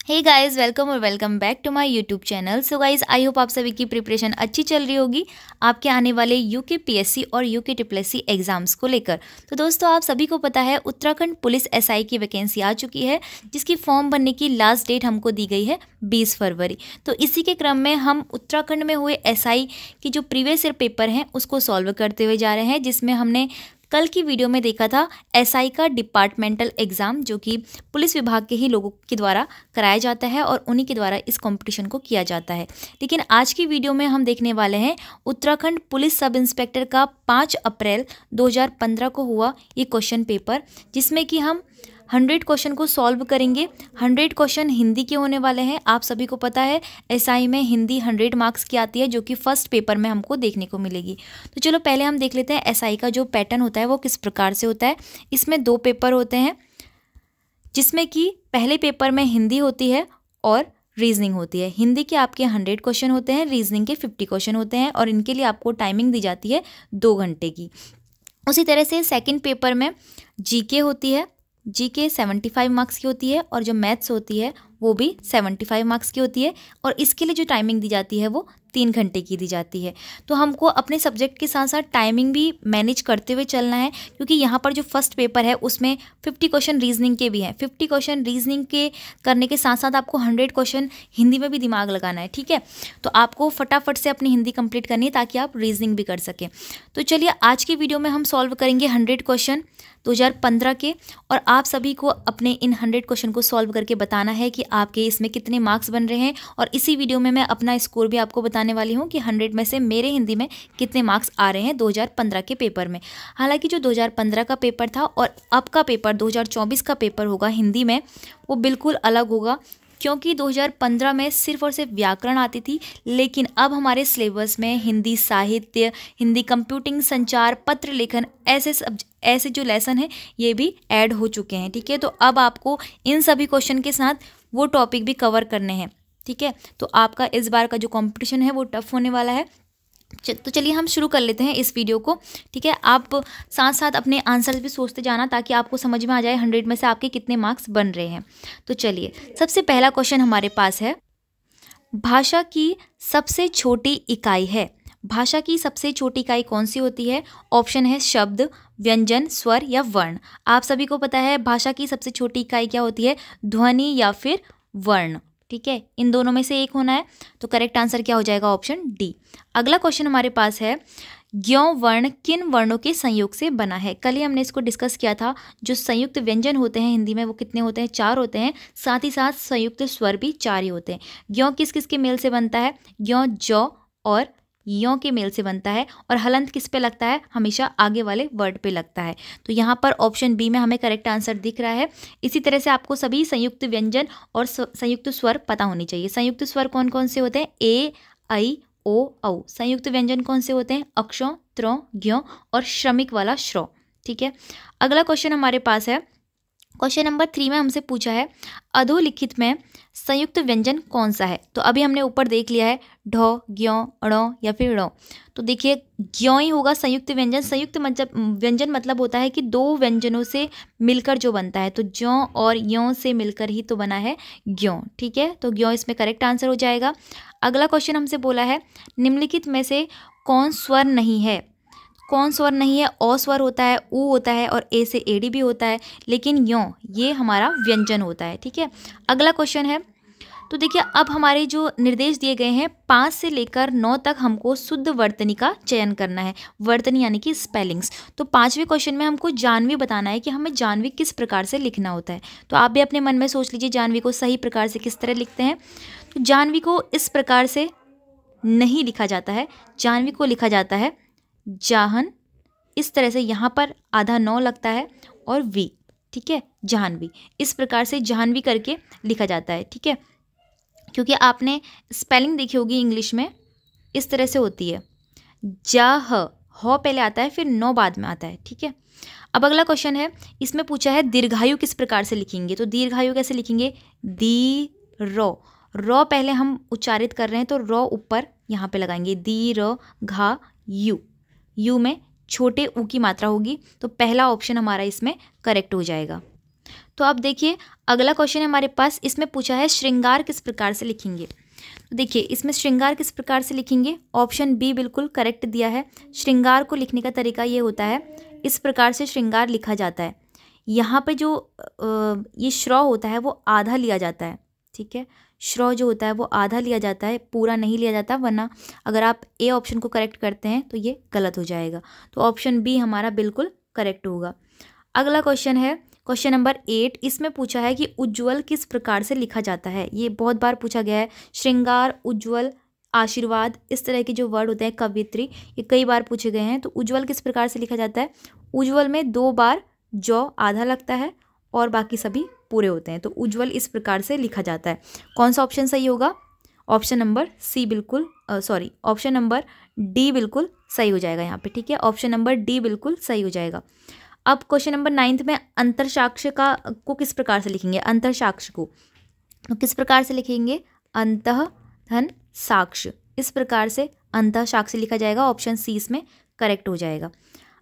हे guys, welcome और welcome back to my YouTube channel. So guys, I hope आप सभी की प्रिपरेशन अच्छी चल रही होगी आपके आने वाले यूके पीएससी और यूके ट्रिपल एग्जाम्स को लेकर। तो दोस्तों, आप सभी को पता है उत्तराखंड पुलिस एसआई की वैकेंसी आ चुकी है, जिसकी फॉर्म भरने की लास्ट डेट हमको दी गई है 20 फरवरी। तो इसी के क्रम में हम उत्तराखंड में हुए एसआई की जो प्रीवियस ईयर पेपर हैं उसको सॉल्व करते हुए जा रहे हैं, जिसमें हमने कल की वीडियो में देखा था एसआई का डिपार्टमेंटल एग्ज़ाम, जो कि पुलिस विभाग के ही लोगों के द्वारा कराया जाता है और उन्हीं के द्वारा इस कंपटीशन को किया जाता है। लेकिन आज की वीडियो में हम देखने वाले हैं उत्तराखंड पुलिस सब इंस्पेक्टर का 5 अप्रैल 2015 को हुआ ये क्वेश्चन पेपर, जिसमें कि हम 100 क्वेश्चन को सॉल्व करेंगे। 100 क्वेश्चन हिंदी के होने वाले हैं। आप सभी को पता है एसआई में हिंदी 100 मार्क्स की आती है, जो कि फर्स्ट पेपर में हमको देखने को मिलेगी। तो चलो पहले हम देख लेते हैं एसआई का जो पैटर्न होता है वो किस प्रकार से होता है। इसमें 2 पेपर होते हैं, जिसमें कि पहले पेपर में हिंदी होती है और रीजनिंग होती है। हिंदी के आपके 100 क्वेश्चन होते हैं, रीजनिंग के 50 क्वेश्चन होते हैं और इनके लिए आपको टाइमिंग दी जाती है 2 घंटे की। उसी तरह से सेकंड पेपर में जीके होती है। जीके 75 मार्क्स की होती है और जो मैथ्स होती है वो भी 75 मार्क्स की होती है और इसके लिए जो टाइमिंग दी जाती है वो 3 घंटे की दी जाती है। तो हमको अपने सब्जेक्ट के साथ साथ टाइमिंग भी मैनेज करते हुए चलना है, क्योंकि यहाँ पर जो फर्स्ट पेपर है उसमें 50 क्वेश्चन रीजनिंग के भी हैं। 50 क्वेश्चन रीजनिंग के करने के साथ साथ आपको 100 क्वेश्चन हिंदी में भी दिमाग लगाना है, ठीक है। तो आपको फटाफट से अपनी हिंदी कंप्लीट करनी है ताकि आप रीजनिंग भी कर सकें। तो चलिए आज की वीडियो में हम सॉल्व करेंगे 100 क्वेश्चन 2015 के, और आप सभी को अपने इन 100 क्वेश्चन को सॉल्व करके बताना है कि आपके इसमें कितने मार्क्स बन रहे हैं। और इसी वीडियो में मैं अपना स्कोर भी आपको बताने वाली हूँ कि 100 में से मेरे हिंदी में कितने मार्क्स आ रहे हैं 2015 के पेपर में। हालांकि जो 2015 का पेपर था और अब का पेपर 2024 का पेपर होगा हिंदी में, वो बिल्कुल अलग होगा, क्योंकि 2015 में सिर्फ और सिर्फ व्याकरण आती थी, लेकिन अब हमारे सिलेबस में हिंदी साहित्य, हिंदी कंप्यूटिंग, संचार, पत्र लेखन, ऐसे जो लेसन हैं ये भी ऐड हो चुके हैं, ठीक है। तो अब आपको इन सभी क्वेश्चन के साथ वो टॉपिक भी कवर करने हैं, ठीक है। तो आपका इस बार का जो कंपटीशन है वो टफ होने वाला है। तो चलिए हम शुरू कर लेते हैं इस वीडियो को, ठीक है। आप साथ साथ अपने आंसर्स भी सोचते जाना ताकि आपको समझ में आ जाए 100 में से आपके कितने मार्क्स बन रहे हैं। तो चलिए, सबसे पहला क्वेश्चन हमारे पास है, भाषा की सबसे छोटी इकाई है। भाषा की सबसे छोटी इकाई कौन सी होती है? ऑप्शन है शब्द, व्यंजन, स्वर या वर्ण। आप सभी को पता है भाषा की सबसे छोटी इकाई क्या होती है? ध्वनि या फिर वर्ण, ठीक है। इन दोनों में से एक होना है, तो करेक्ट आंसर क्या हो जाएगा? Option D. अगला क्वेश्चन हमारे पास है, ज्ञ वर्ण किन वर्णों के संयोग से बना है? कल ही हमने इसको डिस्कस किया था। जो संयुक्त व्यंजन होते हैं हिंदी में वो कितने होते हैं? 4 होते हैं। साथ ही साथ संयुक्त स्वर भी 4 ही होते हैं। ज्ञ किस किस के मेल से बनता है? ज्ञ ज और यों के मेल से बनता है, और हलंत किस पे लगता है? हमेशा आगे वाले वर्ड पे लगता है। तो यहाँ पर ऑप्शन बी में हमें करेक्ट आंसर दिख रहा है। इसी तरह से आपको सभी संयुक्त व्यंजन और संयुक्त स्वर पता होनी चाहिए। संयुक्त स्वर कौन कौन से होते हैं? ए, ऐ, ओ, औ। संयुक्त व्यंजन कौन से होते हैं? अक्षों, त्रों, ज्ञों और श्रमिक वाला श्रो, ठीक है। अगला क्वेश्चन हमारे पास है, क्वेश्चन नंबर 3 में हमसे पूछा है, अधोलिखित में संयुक्त व्यंजन कौन सा है? तो अभी हमने ऊपर देख लिया है ढ, ज्यों, णों या फिर णों। तो देखिए ज्यों ही होगा संयुक्त व्यंजन। संयुक्त व्यंजन मतलब होता है कि 2 व्यंजनों से मिलकर जो बनता है, तो ज्यों और यों से मिलकर ही तो बना है ज्यों, ठीक है। तो ज्यों इसमें करेक्ट आंसर हो जाएगा। अगला क्वेश्चन हमसे बोला है, निम्नलिखित में से कौन स्वर नहीं है? कौन स्वर नहीं है? ओ स्वर होता है, ऊ होता है और ए से एडी भी होता है, लेकिन यों ये हमारा व्यंजन होता है, ठीक है। अगला क्वेश्चन है, तो देखिए अब हमारे जो निर्देश दिए गए हैं 5 से लेकर 9 तक हमको शुद्ध वर्तनी का चयन करना है। वर्तनी यानी कि स्पेलिंग्स। तो 5वें क्वेश्चन में हमको जानवी बताना है कि हमें जानवी किस प्रकार से लिखना होता है। तो आप भी अपने मन में सोच लीजिए जानवी को सही प्रकार से किस तरह लिखते हैं। तो जानवी को इस प्रकार से नहीं लिखा जाता है। जानवी को लिखा जाता है जाहन, इस तरह से यहाँ पर आधा 9 लगता है और वी, ठीक है, जाह्नवी। इस प्रकार से जाह्नवी करके लिखा जाता है, ठीक है। क्योंकि आपने स्पेलिंग देखी होगी इंग्लिश में, इस तरह से होती है, जाह, ह पहले आता है फिर 9 बाद में आता है, ठीक है। अब अगला क्वेश्चन है, इसमें पूछा है दीर्घायु किस प्रकार से लिखेंगे? तो दीर्घायु कैसे लिखेंगे? दी रो पहले हम उच्चारित कर रहे हैं तो रो ऊपर यहाँ पे लगाएंगे, दी र घा यू। यू में छोटे ऊ की मात्रा होगी, तो पहला ऑप्शन हमारा इसमें करेक्ट हो जाएगा। तो अब देखिए अगला क्वेश्चन है हमारे पास, इसमें पूछा है श्रृंगार किस प्रकार से लिखेंगे। तो देखिए इसमें श्रृंगार किस प्रकार से लिखेंगे, ऑप्शन बी बिल्कुल करेक्ट दिया है। श्रृंगार को लिखने का तरीका ये होता है, इस प्रकार से श्रृंगार लिखा जाता है। यहाँ पे जो ये श्रौ होता है वो आधा लिया जाता है, ठीक है। श्रौ जो होता है वो आधा लिया जाता है, पूरा नहीं लिया जाता, वरना अगर आप ए ऑप्शन को करेक्ट करते हैं तो ये गलत हो जाएगा। तो ऑप्शन बी हमारा बिल्कुल करेक्ट होगा। अगला क्वेश्चन है क्वेश्चन नंबर 8, इसमें पूछा है कि उज्ज्वल किस प्रकार से लिखा जाता है। ये बहुत बार पूछा गया है, श्रृंगार, उज्ज्वल, आशीर्वाद, इस तरह के जो वर्ड होते हैं, कवित्री, ये कई बार पूछे गए हैं। तो उज्ज्वल किस प्रकार से लिखा जाता है, उज्ज्वल में 2 बार जौ आधा लगता है और बाकी सभी पूरे होते हैं। तो उज्ज्वल इस प्रकार से लिखा जाता है। कौन सा ऑप्शन सही होगा, ऑप्शन नंबर सी बिल्कुल ऑप्शन नंबर डी बिल्कुल सही हो जाएगा यहाँ पे, ठीक है। ऑप्शन नंबर डी बिल्कुल सही हो जाएगा। अब क्वेश्चन नंबर 9 में अंतर साक्ष्य को किस प्रकार से लिखेंगे, अंतर साक्ष्य को तो किस प्रकार से लिखेंगे, अंतः धन साक्ष्य, इस प्रकार से अंतः साक्ष्य लिखा जाएगा। ऑप्शन सी इसमें करेक्ट हो जाएगा।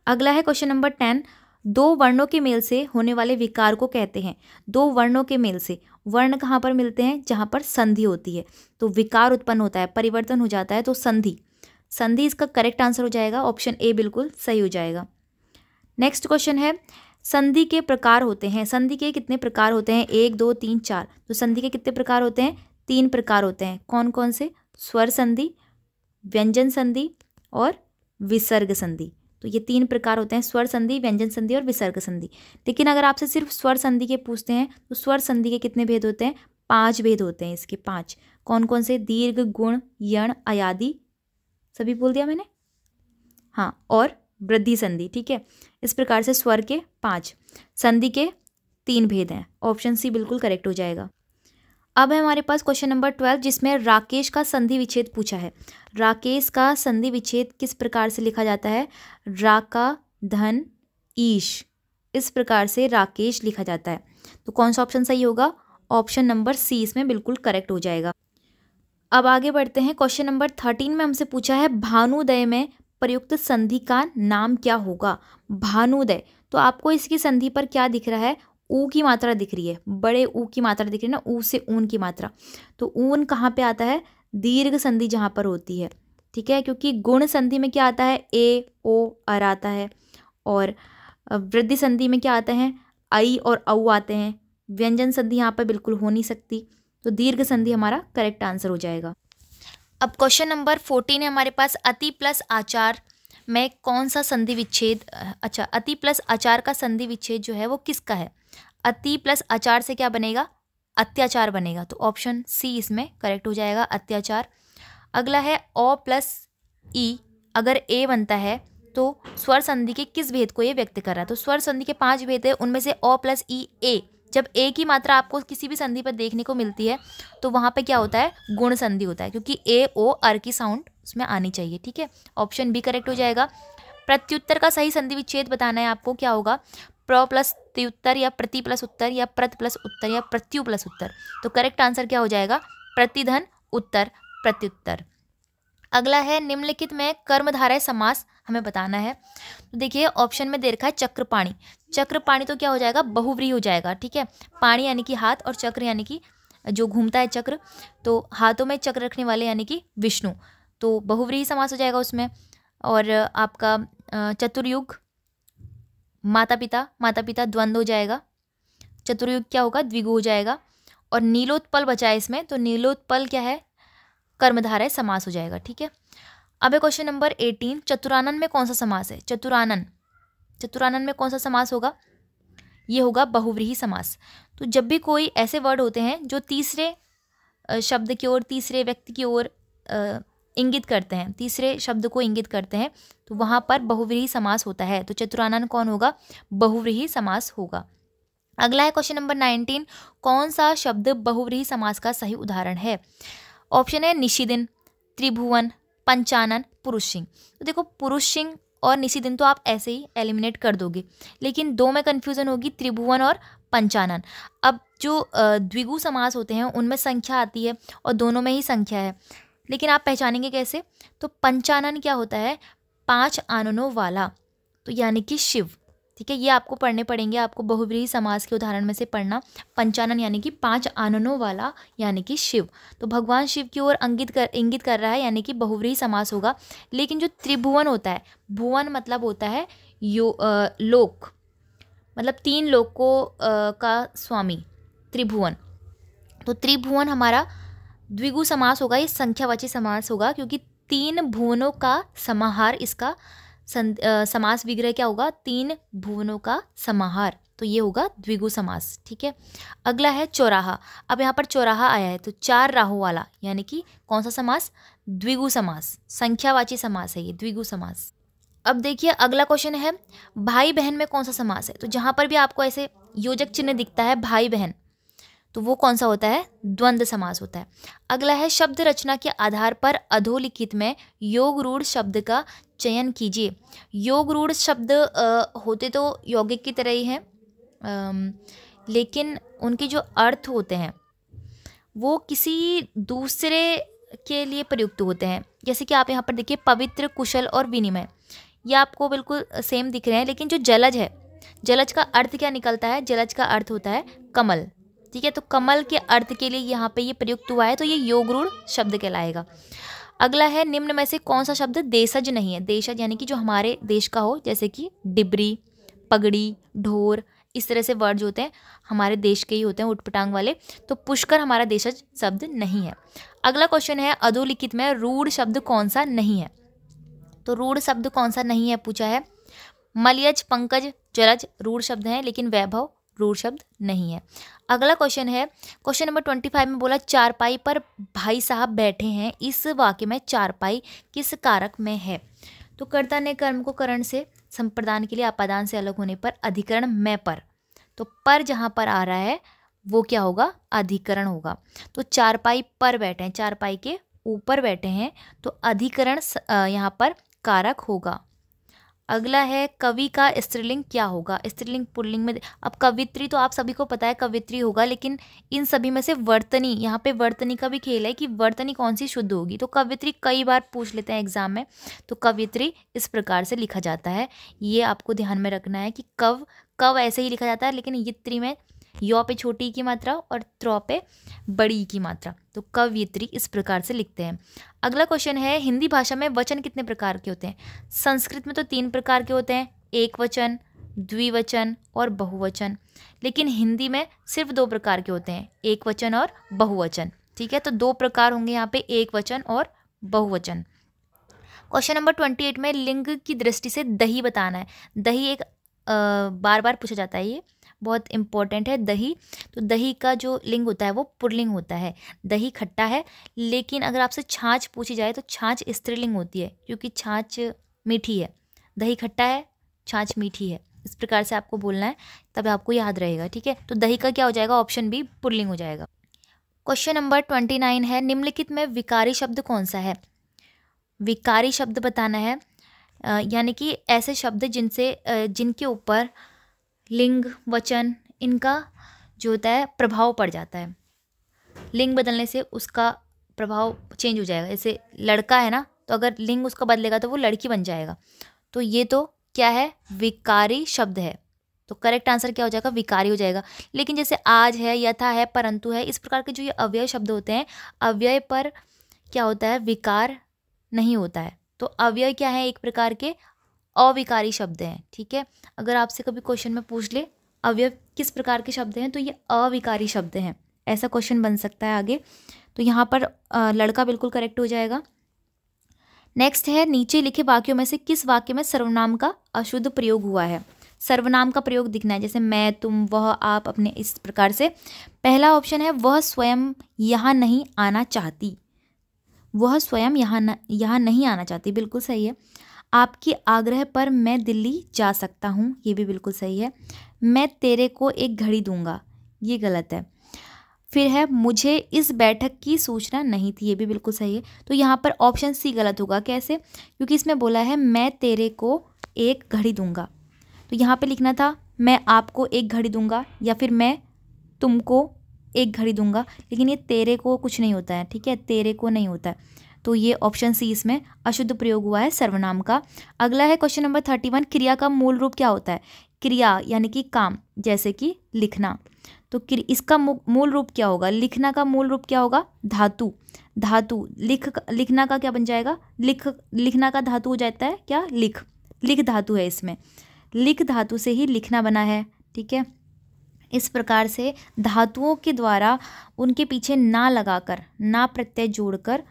अगला है क्वेश्चन नंबर 10, 2 वर्णों के मेल से होने वाले विकार को कहते हैं। 2 वर्णों के मेल से, वर्ण कहाँ पर मिलते हैं, जहाँ पर संधि होती है तो विकार उत्पन्न होता है, परिवर्तन हो जाता है, तो संधि इसका करेक्ट आंसर हो जाएगा। ऑप्शन ए बिल्कुल सही हो जाएगा। नेक्स्ट क्वेश्चन है, संधि के प्रकार होते हैं। संधि के कितने प्रकार होते हैं, 1 2 3 4। तो संधि के कितने प्रकार होते हैं, 3 प्रकार होते हैं। कौन कौन से, स्वर संधि, व्यंजन संधि और विसर्ग संधि। तो ये 3 प्रकार होते हैं, स्वर संधि, व्यंजन संधि और विसर्ग संधि। लेकिन अगर आपसे सिर्फ स्वर संधि के पूछते हैं तो स्वर संधि के कितने भेद होते हैं, 5 भेद होते हैं इसके, 5। कौन कौन से, दीर्घ, गुण, यण, अयादि, सभी बोल दिया मैंने, हाँ, और वृद्धि संधि, ठीक है। इस प्रकार से स्वर के 5, संधि के 3 भेद हैं। ऑप्शन सी बिल्कुल करेक्ट हो जाएगा। अब है हमारे पास क्वेश्चन नंबर 12, जिसमें राकेश का संधि विच्छेद पूछा है। राकेश का संधि विच्छेद किस प्रकार से लिखा जाता है, राका धन ईश, इस प्रकार से राकेश लिखा जाता है। तो कौन सा ऑप्शन सही होगा, ऑप्शन नंबर सी इसमें बिल्कुल करेक्ट हो जाएगा। अब आगे बढ़ते हैं। क्वेश्चन नंबर 13 में हमसे पूछा है, भानुदय में प्रयुक्त संधि का नाम क्या होगा। भानुदय, तो आपको इसकी संधि पर क्या दिख रहा है, ऊ की मात्रा दिख रही है, बड़े ऊ की मात्रा दिख रही है ना, ऊ से ऊन की मात्रा। तो ऊन कहाँ पे आता है, दीर्घ संधि जहाँ पर होती है, ठीक है। क्योंकि गुण संधि में क्या आता है, ए ओ अर आता है, और वृद्धि संधि में क्या आता है, आई और औ आते हैं। व्यंजन संधि यहाँ पर बिल्कुल हो नहीं सकती, तो दीर्घ संधि हमारा करेक्ट आंसर हो जाएगा। अब क्वेश्चन नंबर 14 है हमारे पास, अति प्लस आचार में कौन सा संधि विच्छेद, अति प्लस आचार का संधि विच्छेद जो है वो किसका है। अति प्लस आचार से क्या बनेगा, अत्याचार बनेगा। तो ऑप्शन सी इसमें करेक्ट हो जाएगा, अत्याचार। अगला है ओ प्लस ई, अगर ए बनता है तो स्वर संधि के किस भेद को ये व्यक्त कर रहा है। तो स्वर संधि के 5 भेद है, उनमें से ओ प्लस ई ए। जब ए की मात्रा आपको किसी भी संधि पर देखने को मिलती है तो वहाँ पे क्या होता है, गुण संधि होता है, क्योंकि ए ओ अर की साउंड उसमें आनी चाहिए, ठीक है। ऑप्शन बी करेक्ट हो जाएगा। प्रत्युत्तर का सही संधि विच्छेद बताना है आपको, क्या होगा, प्र प्लस त्युत्तर या प्रति प्लस उत्तर या प्रत प्लस उत्तर या प्रत्यु प्लस उत्तर। तो करेक्ट आंसर क्या हो जाएगा, प्रतिधन उत्तर प्रत्युत्तर। अगला है, निम्नलिखित में कर्मधारय समास हमें बताना है। तो देखिए ऑप्शन में दे रखा है चक्रपाणी। चक्रपाणी तो क्या हो जाएगा, बहुव्रीहि हो जाएगा, ठीक है। पाणी यानी कि हाथ और चक्र यानी कि जो घूमता है चक्र, तो हाथों में चक्र रखने वाले यानी कि विष्णु, तो बहुव्रीहि समास हो जाएगा उसमें। और आपका चतुर्युग, माता पिता द्वंद्व हो जाएगा, चतुर्युग क्या होगा, द्विगु हो जाएगा। और नीलोत्पल बचा है इसमें, तो नीलोत्पल क्या है, कर्मधारय समास हो जाएगा, ठीक है। अब है क्वेश्चन नंबर 18, चतुरानन में कौन सा समास है। चतुरानन में कौन सा समास होगा, ये होगा बहुव्रीहि समास। तो जब भी कोई ऐसे वर्ड होते हैं जो तीसरे शब्द की ओर, तीसरे व्यक्ति की ओर इंगित करते हैं, तीसरे शब्द को इंगित करते हैं, तो वहाँ पर बहुव्रीहि समास होता है। तो चतुरानन कौन होगा, बहुव्रीहि समास होगा। अगला है क्वेश्चन नंबर 19, कौन सा शब्द बहुव्रीहि समास का सही उदाहरण है। ऑप्शन है निशिदिन, त्रिभुवन, पंचानन, पुरुष सिंह। तो देखो पुरुष सिंह और निशिदिन तो आप ऐसे ही एलिमिनेट कर दोगे, लेकिन 2 में कन्फ्यूजन होगी, त्रिभुवन और पंचानन। अब जो द्विगु समास होते हैं उनमें संख्या आती है और दोनों में ही संख्या है, लेकिन आप पहचानेंगे कैसे। तो पंचानन क्या होता है, 5 आननों वाला, तो यानी कि शिव, ठीक है, ये आपको पढ़ने पड़ेंगे, आपको बहुव्रीहि समास के उदाहरण में से पढ़ना। पंचानन यानी कि 5 आननों वाला यानी कि शिव, तो भगवान शिव की ओर इंगित कर रहा है, यानी कि बहुव्रीहि समास होगा। लेकिन जो त्रिभुवन होता है, भुवन मतलब होता है लोक, मतलब 3 लोकों का स्वामी, त्रिभुवन। तो त्रिभुवन हमारा द्विगु समास होगा, ये संख्यावाची समास होगा, क्योंकि 3 भुवनों का समाहार इसका समास विग्रह क्या होगा, 3 भुवनों का समाहार, तो ये होगा द्विगु समास। ठीक है, अगला है चौराहा। अब यहाँ पर चौराहा आया है तो 4 राहों वाला, यानी कि कौन सा समास, द्विगु समास, संख्यावाची समास है ये, द्विगु समास। अब देखिए अगला क्वेश्चन है भाई बहन में कौन सा समास है। तो जहाँ पर भी आपको ऐसे योजक चिन्ह दिखता है भाई बहन, तो वो कौन सा होता है, द्वंद्व समास होता है। अगला है शब्द रचना के आधार पर अधोलिखित में योग रूढ़ शब्द का चयन कीजिए। योग रूढ़ शब्द होते तो यौगिक की तरह ही हैं, लेकिन उनके जो अर्थ होते हैं वो किसी दूसरे के लिए प्रयुक्त होते हैं। जैसे कि आप यहाँ पर देखिए पवित्र, कुशल और विनिमय, ये आपको बिल्कुल सेम दिख रहे हैं, लेकिन जो जलज है, जलज का अर्थ क्या निकलता है, जलज का अर्थ होता है कमल। ठीक है, तो कमल के अर्थ के लिए यहाँ पे ये प्रयुक्त हुआ है, तो ये योग रूढ़ शब्द कहलाएगा। अगला है निम्न में से कौन सा शब्द देशज नहीं है। देशज यानी कि जो हमारे देश का हो, जैसे कि डिबरी, पगड़ी, ढोर, इस तरह से वर्ड जो होते हैं हमारे देश के ही होते हैं, उटपटांग वाले। तो पुष्कर हमारा देशज शब्द नहीं है। अगला क्वेश्चन है अधोलिखित में रूढ़ शब्द कौन सा नहीं है। तो रूढ़ शब्द कौन सा नहीं है पूछा है। मलयज, पंकज, जलज रूढ़ शब्द हैं, लेकिन वैभव रूढ़ शब्द नहीं है। अगला क्वेश्चन है क्वेश्चन नंबर 25 में बोला चारपाई पर भाई साहब बैठे हैं, इस वाक्य में चारपाई किस कारक में है। तो कर्ता ने कर्म को करण से संप्रदान के लिए अपादान से अलग होने पर अधिकरण में पर, तो पर जहाँ पर आ रहा है वो क्या होगा, अधिकरण होगा। तो चारपाई पर बैठे हैं, चारपाई के ऊपर बैठे हैं, तो अधिकरण यहाँ पर कारक होगा। अगला है कवि का स्त्रीलिंग क्या होगा। स्त्रीलिंग पुल्लिंग में, अब कवित्री तो आप सभी को पता है कवित्री होगा, लेकिन इन सभी में से वर्तनी, यहाँ पे वर्तनी का भी खेल है कि वर्तनी कौन सी शुद्ध होगी। तो कवित्री कई बार पूछ लेते हैं एग्जाम में, तो कवित्री इस प्रकार से लिखा जाता है, ये आपको ध्यान में रखना है कि कव ऐसे ही लिखा जाता है, लेकिन यित्री में यौ पे छोटी की मात्रा और त्र पे बड़ी की मात्रा, तो कवयित्री इस प्रकार से लिखते हैं। अगला क्वेश्चन है हिंदी भाषा में वचन कितने प्रकार के होते हैं। संस्कृत में तो 3 प्रकार के होते हैं, एक वचन, द्विवचन और बहुवचन, लेकिन हिंदी में सिर्फ 2 प्रकार के होते हैं, एक वचन और बहुवचन। ठीक है, तो 2 प्रकार होंगे यहाँ पे, एक वचन और बहुवचन। क्वेश्चन नंबर 28 में लिंग की दृष्टि से दही बताना है। दही एक बार बार पूछा जाता है, ये बहुत इंपॉर्टेंट है दही। तो दही का जो लिंग होता है वो पुल्लिंग होता है। दही खट्टा है, लेकिन अगर आपसे छाछ पूछी जाए तो छाछ स्त्रीलिंग होती है, क्योंकि छाछ मीठी है। दही खट्टा है, छाछ मीठी है, इस प्रकार से आपको बोलना है, तब आपको याद रहेगा। ठीक है, तो दही का क्या हो जाएगा, ऑप्शन बी पुल्लिंग हो जाएगा। क्वेश्चन नंबर 29 है निम्नलिखित में विकारी शब्द कौन सा है। विकारी शब्द बताना है, यानी कि ऐसे शब्द जिनके ऊपर लिंग, वचन, इनका जो होता है प्रभाव पड़ जाता है। लिंग बदलने से उसका प्रभाव चेंज हो जाएगा। जैसे लड़का है ना, तो अगर लिंग उसका बदलेगा तो वो लड़की बन जाएगा। तो ये तो क्या है, विकारी शब्द है। तो करेक्ट आंसर क्या हो जाएगा, विकारी हो जाएगा। लेकिन जैसे आज है, यथा है, परंतु है, इस प्रकार के जो ये अव्यय शब्द होते हैं, अव्यय पर क्या होता है, विकार नहीं होता है। तो अव्यय क्या है, एक प्रकार के अविकारी शब्द हैं। ठीक है, अगर आपसे कभी क्वेश्चन में पूछ ले अव्यय किस प्रकार के शब्द हैं, तो ये अविकारी शब्द हैं, ऐसा क्वेश्चन बन सकता है आगे। तो यहाँ पर लड़का बिल्कुल करेक्ट हो जाएगा। नेक्स्ट है नीचे लिखे वाक्यों में से किस वाक्य में सर्वनाम का अशुद्ध प्रयोग हुआ है। सर्वनाम का प्रयोग दिखना है, जैसे मैं, तुम, वह, आप, अपने, इस प्रकार से। पहला ऑप्शन है वह स्वयं यहाँ नहीं आना चाहती। वह स्वयं यहाँ नहीं आना चाहती, बिल्कुल सही है। आपके आग्रह पर मैं दिल्ली जा सकता हूँ, ये भी बिल्कुल सही है। मैं तेरे को एक घड़ी दूंगा, ये गलत है। फिर है मुझे इस बैठक की सूचना नहीं थी, ये भी बिल्कुल सही है। तो यहाँ पर ऑप्शन सी गलत होगा। कैसे, क्योंकि इसमें बोला है मैं तेरे को एक घड़ी दूंगा, तो यहाँ पे लिखना था मैं आपको एक घड़ी दूंगा या फिर मैं तुमको एक घड़ी दूंगा, लेकिन ये तेरे को कुछ नहीं होता है। ठीक है, तेरे को नहीं होता है, तो ये ऑप्शन सी इसमें अशुद्ध प्रयोग हुआ है सर्वनाम का। अगला है क्वेश्चन नंबर 31, क्रिया का मूल रूप क्या होता है। क्रिया यानी कि काम, जैसे कि लिखना। तो इसका मूल रूप क्या होगा? लिखना का मूल रूप क्या होगा? धातु। धातु लिखना का क्या बन जाएगा? लिखना का धातु हो जाता है क्या? लिख धातु है इसमें, लिख धातु से ही लिखना बना है। ठीक है, इस प्रकार से धातुओं के द्वारा उनके पीछे ना लगाकर, ना प्रत्यय जोड़कर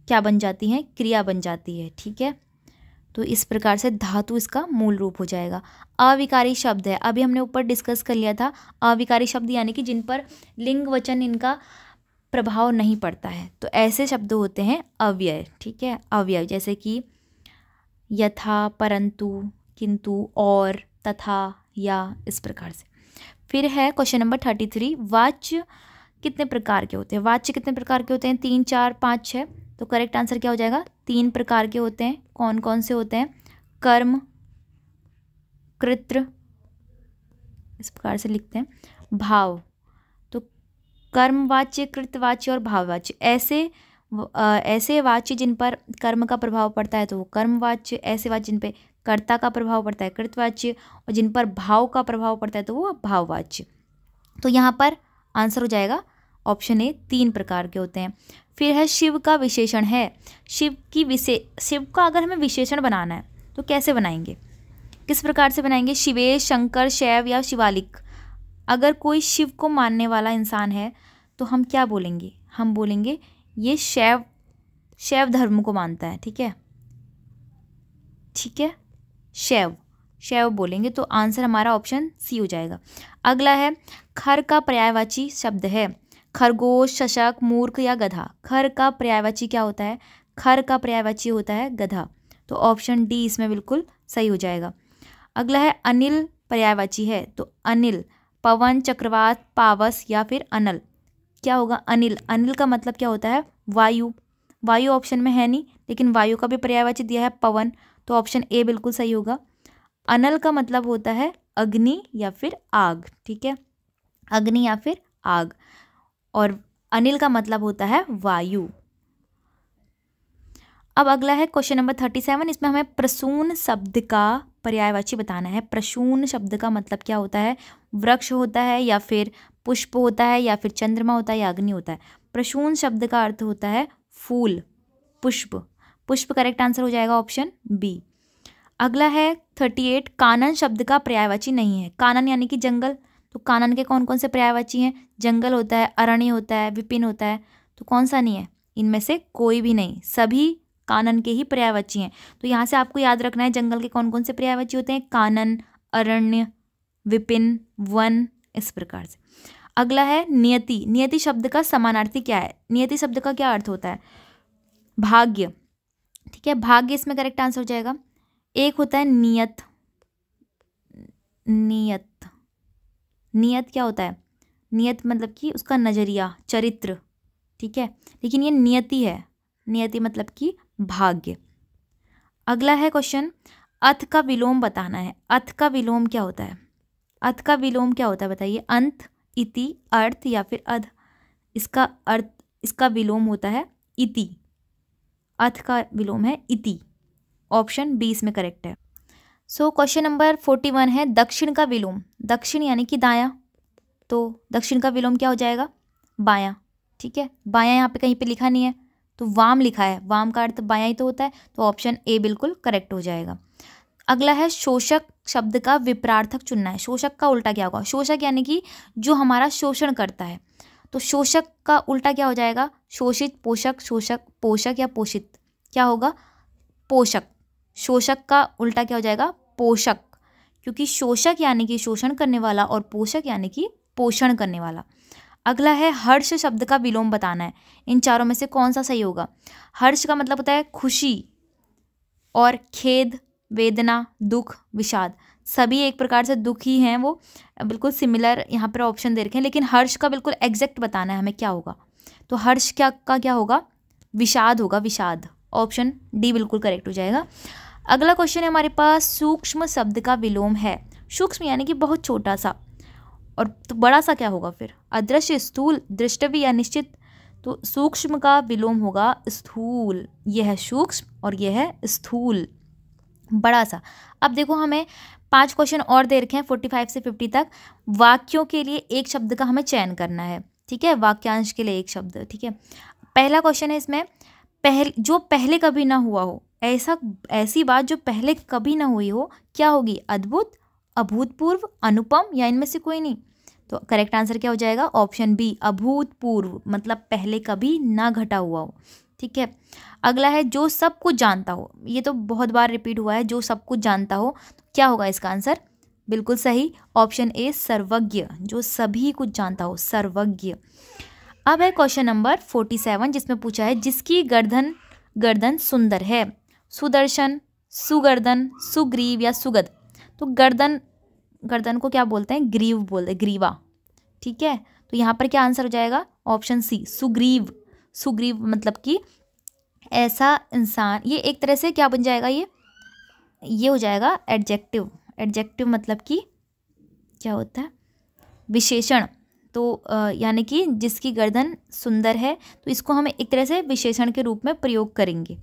क्या बन जाती हैं? क्रिया बन जाती है। ठीक है, तो इस प्रकार से धातु इसका मूल रूप हो जाएगा। अविकारी शब्द है, अभी हमने ऊपर डिस्कस कर लिया था। अविकारी शब्द यानी कि जिन पर लिंग वचन इनका प्रभाव नहीं पड़ता है, तो ऐसे शब्द होते हैं अव्यय। ठीक है, अव्यय जैसे कि यथा, परंतु, किंतु, और, तथा, या, इस प्रकार से। फिर है क्वेश्चन नंबर 33, वाच्य कितने प्रकार के होते हैं? वाच्य कितने प्रकार के होते हैं? 3, 4, 5, 6। तो करेक्ट आंसर क्या हो जाएगा? 3 प्रकार के होते हैं। कौन कौन से होते हैं? कर्म, कृत्र, इस प्रकार से लिखते हैं, भाव। तो कर्मवाच्य, कृतवाच्य और भाववाच्य, ऐसे वाच्य जिन पर कर्म का प्रभाव पड़ता है तो वो कर्मवाच्य, ऐसे वाच्य जिन पे कर्ता का प्रभाव पड़ता है कृतवाच्य, और जिन पर भाव का प्रभाव पड़ता है तो वो भाववाच्य। तो यहाँ पर आंसर हो जाएगा ऑप्शन ए, 3 प्रकार के होते हैं। फिर है शिव का विशेषण है। शिव का अगर हमें विशेषण बनाना है तो कैसे बनाएंगे, किस प्रकार से बनाएंगे? शिवेश, शंकर, शैव या शिवालिक। अगर कोई शिव को मानने वाला इंसान है तो हम क्या बोलेंगे? हम बोलेंगे ये शैव धर्म को मानता है। ठीक है, ठीक है, शैव बोलेंगे। तो आंसर हमारा ऑप्शन सी हो जाएगा। अगला है खर का पर्यायवाची शब्द है। खरगोश, शशक, मूर्ख या गधा। खर का पर्यायवाची क्या होता है? खर का पर्यायवाची होता है गधा। तो ऑप्शन डी इसमें बिल्कुल सही हो जाएगा। अगला है अनिल पर्यायवाची है। तो अनिल, पवन, चक्रवात, पावस या फिर अनल। क्या होगा? अनिल। अनिल का मतलब क्या होता है? वायु। वायु ऑप्शन में है नहीं, लेकिन वायु का भी पर्यायवाची दिया है पवन, तो ऑप्शन ए बिल्कुल सही होगा। अनल का मतलब होता है अग्नि या फिर आग। ठीक है, अग्नि या फिर आग, और अनिल का मतलब होता है वायु। अब अगला है क्वेश्चन नंबर 37, इसमें हमें प्रसून शब्द का पर्यायवाची बताना है। प्रसून शब्द का मतलब क्या होता है? वृक्ष होता है या फिर पुष्प होता है या फिर चंद्रमा होता है या अग्नि होता है? प्रसून शब्द का अर्थ होता है फूल, पुष्प। पुष्प करेक्ट आंसर हो जाएगा ऑप्शन बी। अगला है 38, कानन शब्द का पर्यायवाची नहीं है। कानन यानी कि जंगल, तो कानन के कौन कौन से पर्यायवाची हैं? जंगल होता है, अरण्य होता है, विपिन होता है। तो कौन सा नहीं है? इनमें से कोई भी नहीं, सभी कानन के ही पर्यायवाची हैं। तो यहाँ से आपको याद रखना है जंगल के कौन कौन से पर्यायवाची होते हैं? कानन, अरण्य, विपिन, वन, इस प्रकार से। अगला है नियति। नियति शब्द का समानार्थी क्या है? नियति शब्द का क्या अर्थ होता है? भाग्य। ठीक है, भाग्य इसमें करेक्ट आंसर हो जाएगा। एक होता है नियत। नियत, नियत क्या होता है? नियत मतलब कि उसका नजरिया, चरित्र। ठीक है, लेकिन ये नियति है। नियति मतलब कि भाग्य। अगला है क्वेश्चन, अथ का विलोम बताना है। अथ का विलोम क्या होता है? अथ का विलोम क्या होता है बताइए? अंत, इति, अर्थ या फिर अध। इसका अर्थ, इसका विलोम होता है इति। अथ का विलोम है इति। ऑप्शन बी इसमें करेक्ट है। सो क्वेश्चन नंबर 41 है दक्षिण का विलोम। दक्षिण यानी कि दायां, तो दक्षिण का विलोम क्या हो जाएगा? बायां। ठीक है, बायां यहाँ पे कहीं पे लिखा नहीं है, तो वाम लिखा है, वाम का अर्थ बायां ही तो होता है, तो ऑप्शन ए बिल्कुल करेक्ट हो जाएगा। अगला है शोषक शब्द का विपरार्थक चुनना है। शोषक का उल्टा क्या होगा? शोषक यानी कि जो हमारा शोषण करता है, तो शोषक का उल्टा क्या हो जाएगा? शोषित, पोषक, शोषक, पोषक या पोषित, क्या होगा? पोषक। शोषक का उल्टा क्या हो जाएगा? पोषक, क्योंकि शोषक यानी कि शोषण करने वाला और पोषक यानी कि पोषण करने वाला। अगला है हर्ष शब्द का विलोम बताना है। इन चारों में से कौन सा सही होगा? हर्ष का मतलब होता है खुशी, और खेद, वेदना, दुख, विषाद, सभी एक प्रकार से दुख ही हैं, वो बिल्कुल सिमिलर यहाँ पर ऑप्शन दे रखे हैं, लेकिन हर्ष का बिल्कुल एग्जैक्ट बताना है हमें क्या होगा। तो हर्ष क्या होगा? विषाद होगा, विषाद। ऑप्शन डी बिल्कुल करेक्ट हो जाएगा। अगला क्वेश्चन है हमारे पास, सूक्ष्म शब्द का विलोम है। सूक्ष्म यानी कि बहुत छोटा सा, और तो बड़ा सा क्या होगा फिर? अदृश्य, स्थूल, दृष्टव्य या निश्चित। तो सूक्ष्म का विलोम होगा स्थूल। यह है सूक्ष्म और यह है स्थूल, बड़ा सा। अब देखो हमें 5 क्वेश्चन और दे रखे हैं 45 से 50 तक। वाक्यों के लिए एक शब्द का हमें चयन करना है, ठीक है, वाक्यांश के लिए एक शब्द, ठीक है। पहला क्वेश्चन है इसमें, जो पहले कभी ना हुआ हो, ऐसी बात जो पहले कभी ना हुई हो क्या होगी? अद्भुत, अभूतपूर्व, अनुपम या इनमें से कोई नहीं? तो करेक्ट आंसर क्या हो जाएगा? ऑप्शन बी, अभूतपूर्व, मतलब पहले कभी ना घटा हुआ हो, ठीक है। अगला है जो सब कुछ जानता हो, ये तो बहुत बार रिपीट हुआ है, जो सब कुछ जानता हो, तो क्या होगा इसका आंसर? बिल्कुल सही, ऑप्शन ए, सर्वज्ञ, जो सभी कुछ जानता हो, सर्वज्ञ। अब है क्वेश्चन नंबर 47 जिसमें पूछा है जिसकी गर्दन सुंदर है, सुदर्शन, सुगर्दन, सुग्रीव या सुगद। तो गर्दन को क्या बोलते हैं? ग्रीव बोलते हैं, ग्रीवा, ठीक है। तो यहाँ पर क्या आंसर हो जाएगा? Option C, Sugriva. सुग्रीव मतलब कि ऐसा इंसान, ये एक तरह से क्या बन जाएगा? ये हो जाएगा एडजेक्टिव। एडजेक्टिव मतलब कि क्या होता है? विशेषण। तो यानी कि जिसकी गर्दन सुंदर है, तो इसको हम एक तरह से विशेषण के रूप में प्रयोग करेंगे।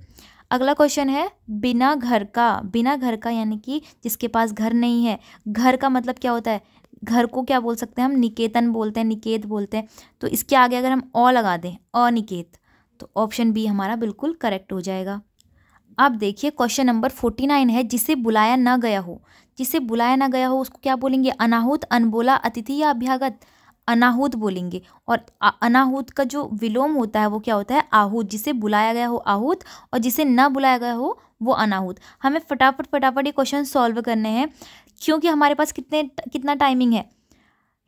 अगला क्वेश्चन है बिना घर का यानी कि जिसके पास घर नहीं है। घर का मतलब क्या होता है? घर को क्या बोल सकते हैं हम? निकेतन बोलते हैं, निकेत बोलते हैं। तो इसके आगे अगर हम अ लगा दें, अनिकेत, तो ऑप्शन बी हमारा बिल्कुल करेक्ट हो जाएगा। अब देखिए क्वेश्चन नंबर 49 है जिसे बुलाया ना गया हो। जिसे बुलाया ना गया हो उसको क्या बोलेंगे? अनाहुत, अनबोला, अतिथि या अभ्यागत? अनाहुत बोलेंगे। और अनाहुत का जो विलोम होता है वो क्या होता है? आहूत। जिसे बुलाया गया हो आहूत, और जिसे ना बुलाया गया हो वो अनाहुत। हमें फटाफट ये क्वेश्चन सॉल्व करने हैं, क्योंकि हमारे पास कितना टाइमिंग है?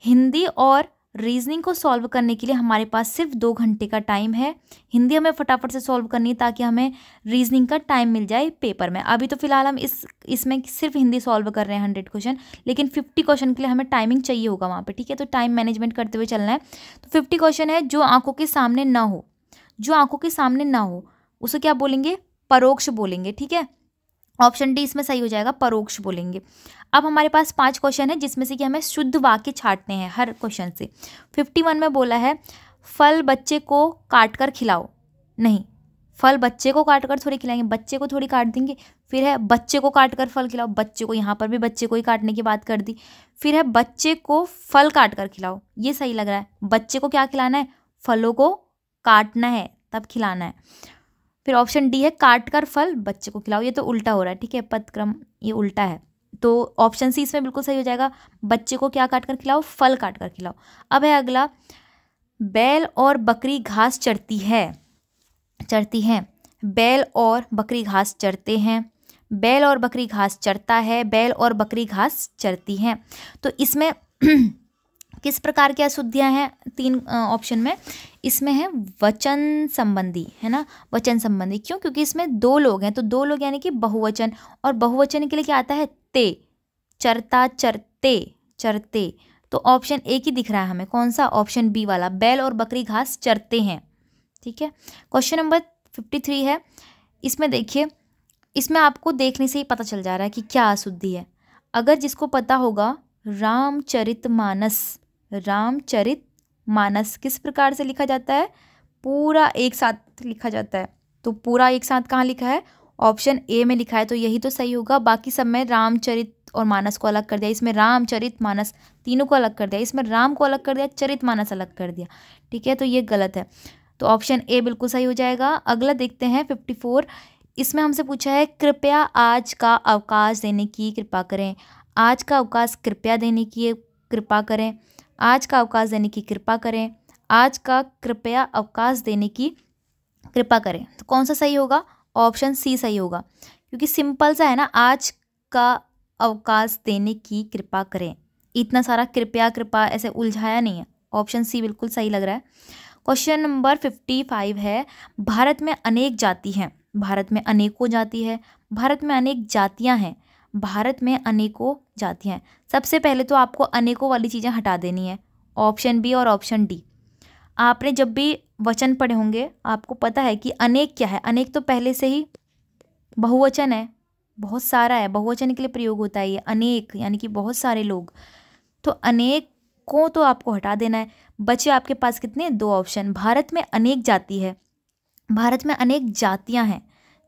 हिंदी और रीजनिंग को सॉल्व करने के लिए हमारे पास सिर्फ 2 घंटे का टाइम है। हिंदी हमें फटाफट से सॉल्व करनी है ताकि हमें रीजनिंग का टाइम मिल जाए पेपर में। अभी तो फिलहाल हम इसमें सिर्फ हिंदी सॉल्व कर रहे हैं 100 क्वेश्चन, लेकिन 50 क्वेश्चन के लिए हमें टाइमिंग चाहिए होगा वहाँ पे, ठीक है। तो टाइम मैनेजमेंट करते हुए चलना है। तो 50 क्वेश्चन है जो आंखों के सामने ना हो। जो आंखों के सामने ना हो उसे क्या बोलेंगे? परोक्ष बोलेंगे, ठीक है। ऑप्शन डी इसमें सही हो जाएगा, परोक्ष बोलेंगे। अब हमारे पास 5 क्वेश्चन है जिसमें से कि हमें शुद्ध वाक्य छांटने हैं हर क्वेश्चन से। 51 में बोला है फल बच्चे को काट कर खिलाओ। नहीं, फल बच्चे को काट कर थोड़ी खिलाएंगे, बच्चे को थोड़ी काट देंगे। फिर है बच्चे को काट कर फल खिलाओ, बच्चे को, यहाँ पर भी बच्चे को ही काटने की बात कर दी। फिर है बच्चे को फल काट कर खिलाओ, ये सही लग रहा है। बच्चे को क्या खिलाना है? फलों को काटना है तब खिलाना है। फिर ऑप्शन डी है काट कर फल बच्चे को खिलाओ, ये तो उल्टा हो रहा है, ठीक है, पदक्रम ये उल्टा है। तो ऑप्शन सी इसमें बिल्कुल सही हो जाएगा, बच्चे को क्या काट कर खिलाओ? फल काट कर खिलाओ। अब है अगला, बैल और बकरी घास चरती हैं। बैल और बकरी घास चरते हैं, बैल और बकरी घास चरता है, बैल और बकरी घास चरती हैं। तो इसमें किस प्रकार की अशुद्धियाँ हैं? 3 ऑप्शन में। इसमें है वचन संबंधी, है ना, वचन संबंधी। क्यों? क्योंकि इसमें 2 लोग हैं, तो 2 लोग यानी कि बहुवचन, और बहुवचन के लिए क्या आता है? ते, चरता, चरते। तो ऑप्शन ए की दिख रहा है हमें, कौन सा? ऑप्शन बी वाला, बैल और बकरी घास चरते हैं, ठीक है। क्वेश्चन नंबर 53 है। इसमें देखिए, इसमें आपको देखने से ही पता चल जा रहा है कि क्या अशुद्धि है। अगर जिसको पता होगा, रामचरितमानस किस प्रकार से लिखा जाता है? पूरा एक साथ लिखा जाता है। तो पूरा एक साथ कहाँ लिखा है? ऑप्शन ए में लिखा है, तो यही तो सही होगा। बाकी सब में रामचरित और मानस को अलग कर दिया, इसमें रामचरित मानस तीनों को अलग कर दिया, इसमें राम को अलग कर दिया, चरित मानस अलग कर दिया, ठीक है। तो ये गलत है, तो ऑप्शन ए बिल्कुल सही हो जाएगा। अगला देखते हैं 54। इसमें हमसे पूछा है कृपया आज का अवकाश देने की कृपा करें। आज का अवकाश कृपया देने की कृपा करें, आज का अवकाश देने की कृपा करें, आज का कृपया अवकाश देने की कृपा करें। तो कौन सा सही होगा? ऑप्शन सी सही होगा, क्योंकि सिंपल सा है ना, आज का अवकाश देने की कृपा करें। इतना सारा कृपया ऐसे उलझाया नहीं है। ऑप्शन सी बिल्कुल सही लग रहा है। क्वेश्चन नंबर 55 है, भारत में अनेक जाति हैं। भारत में अनेकों जाति है, भारत में अनेक जातियां हैं, भारत में अनेकों जातियां हैं। सबसे पहले तो आपको अनेकों वाली चीज़ें हटा देनी है, ऑप्शन बी और ऑप्शन डी। आपने जब भी वचन पढ़े होंगे आपको पता है कि अनेक क्या है। अनेक तो पहले से ही बहुवचन है, बहुत सारा है, बहुवचन के लिए प्रयोग होता है ये अनेक, यानी कि बहुत सारे लोग। तो अनेक को तो आपको हटा देना है। बचे आपके पास कितने? 2 ऑप्शन। भारत में अनेक जाति है, भारत में अनेक जातियां हैं।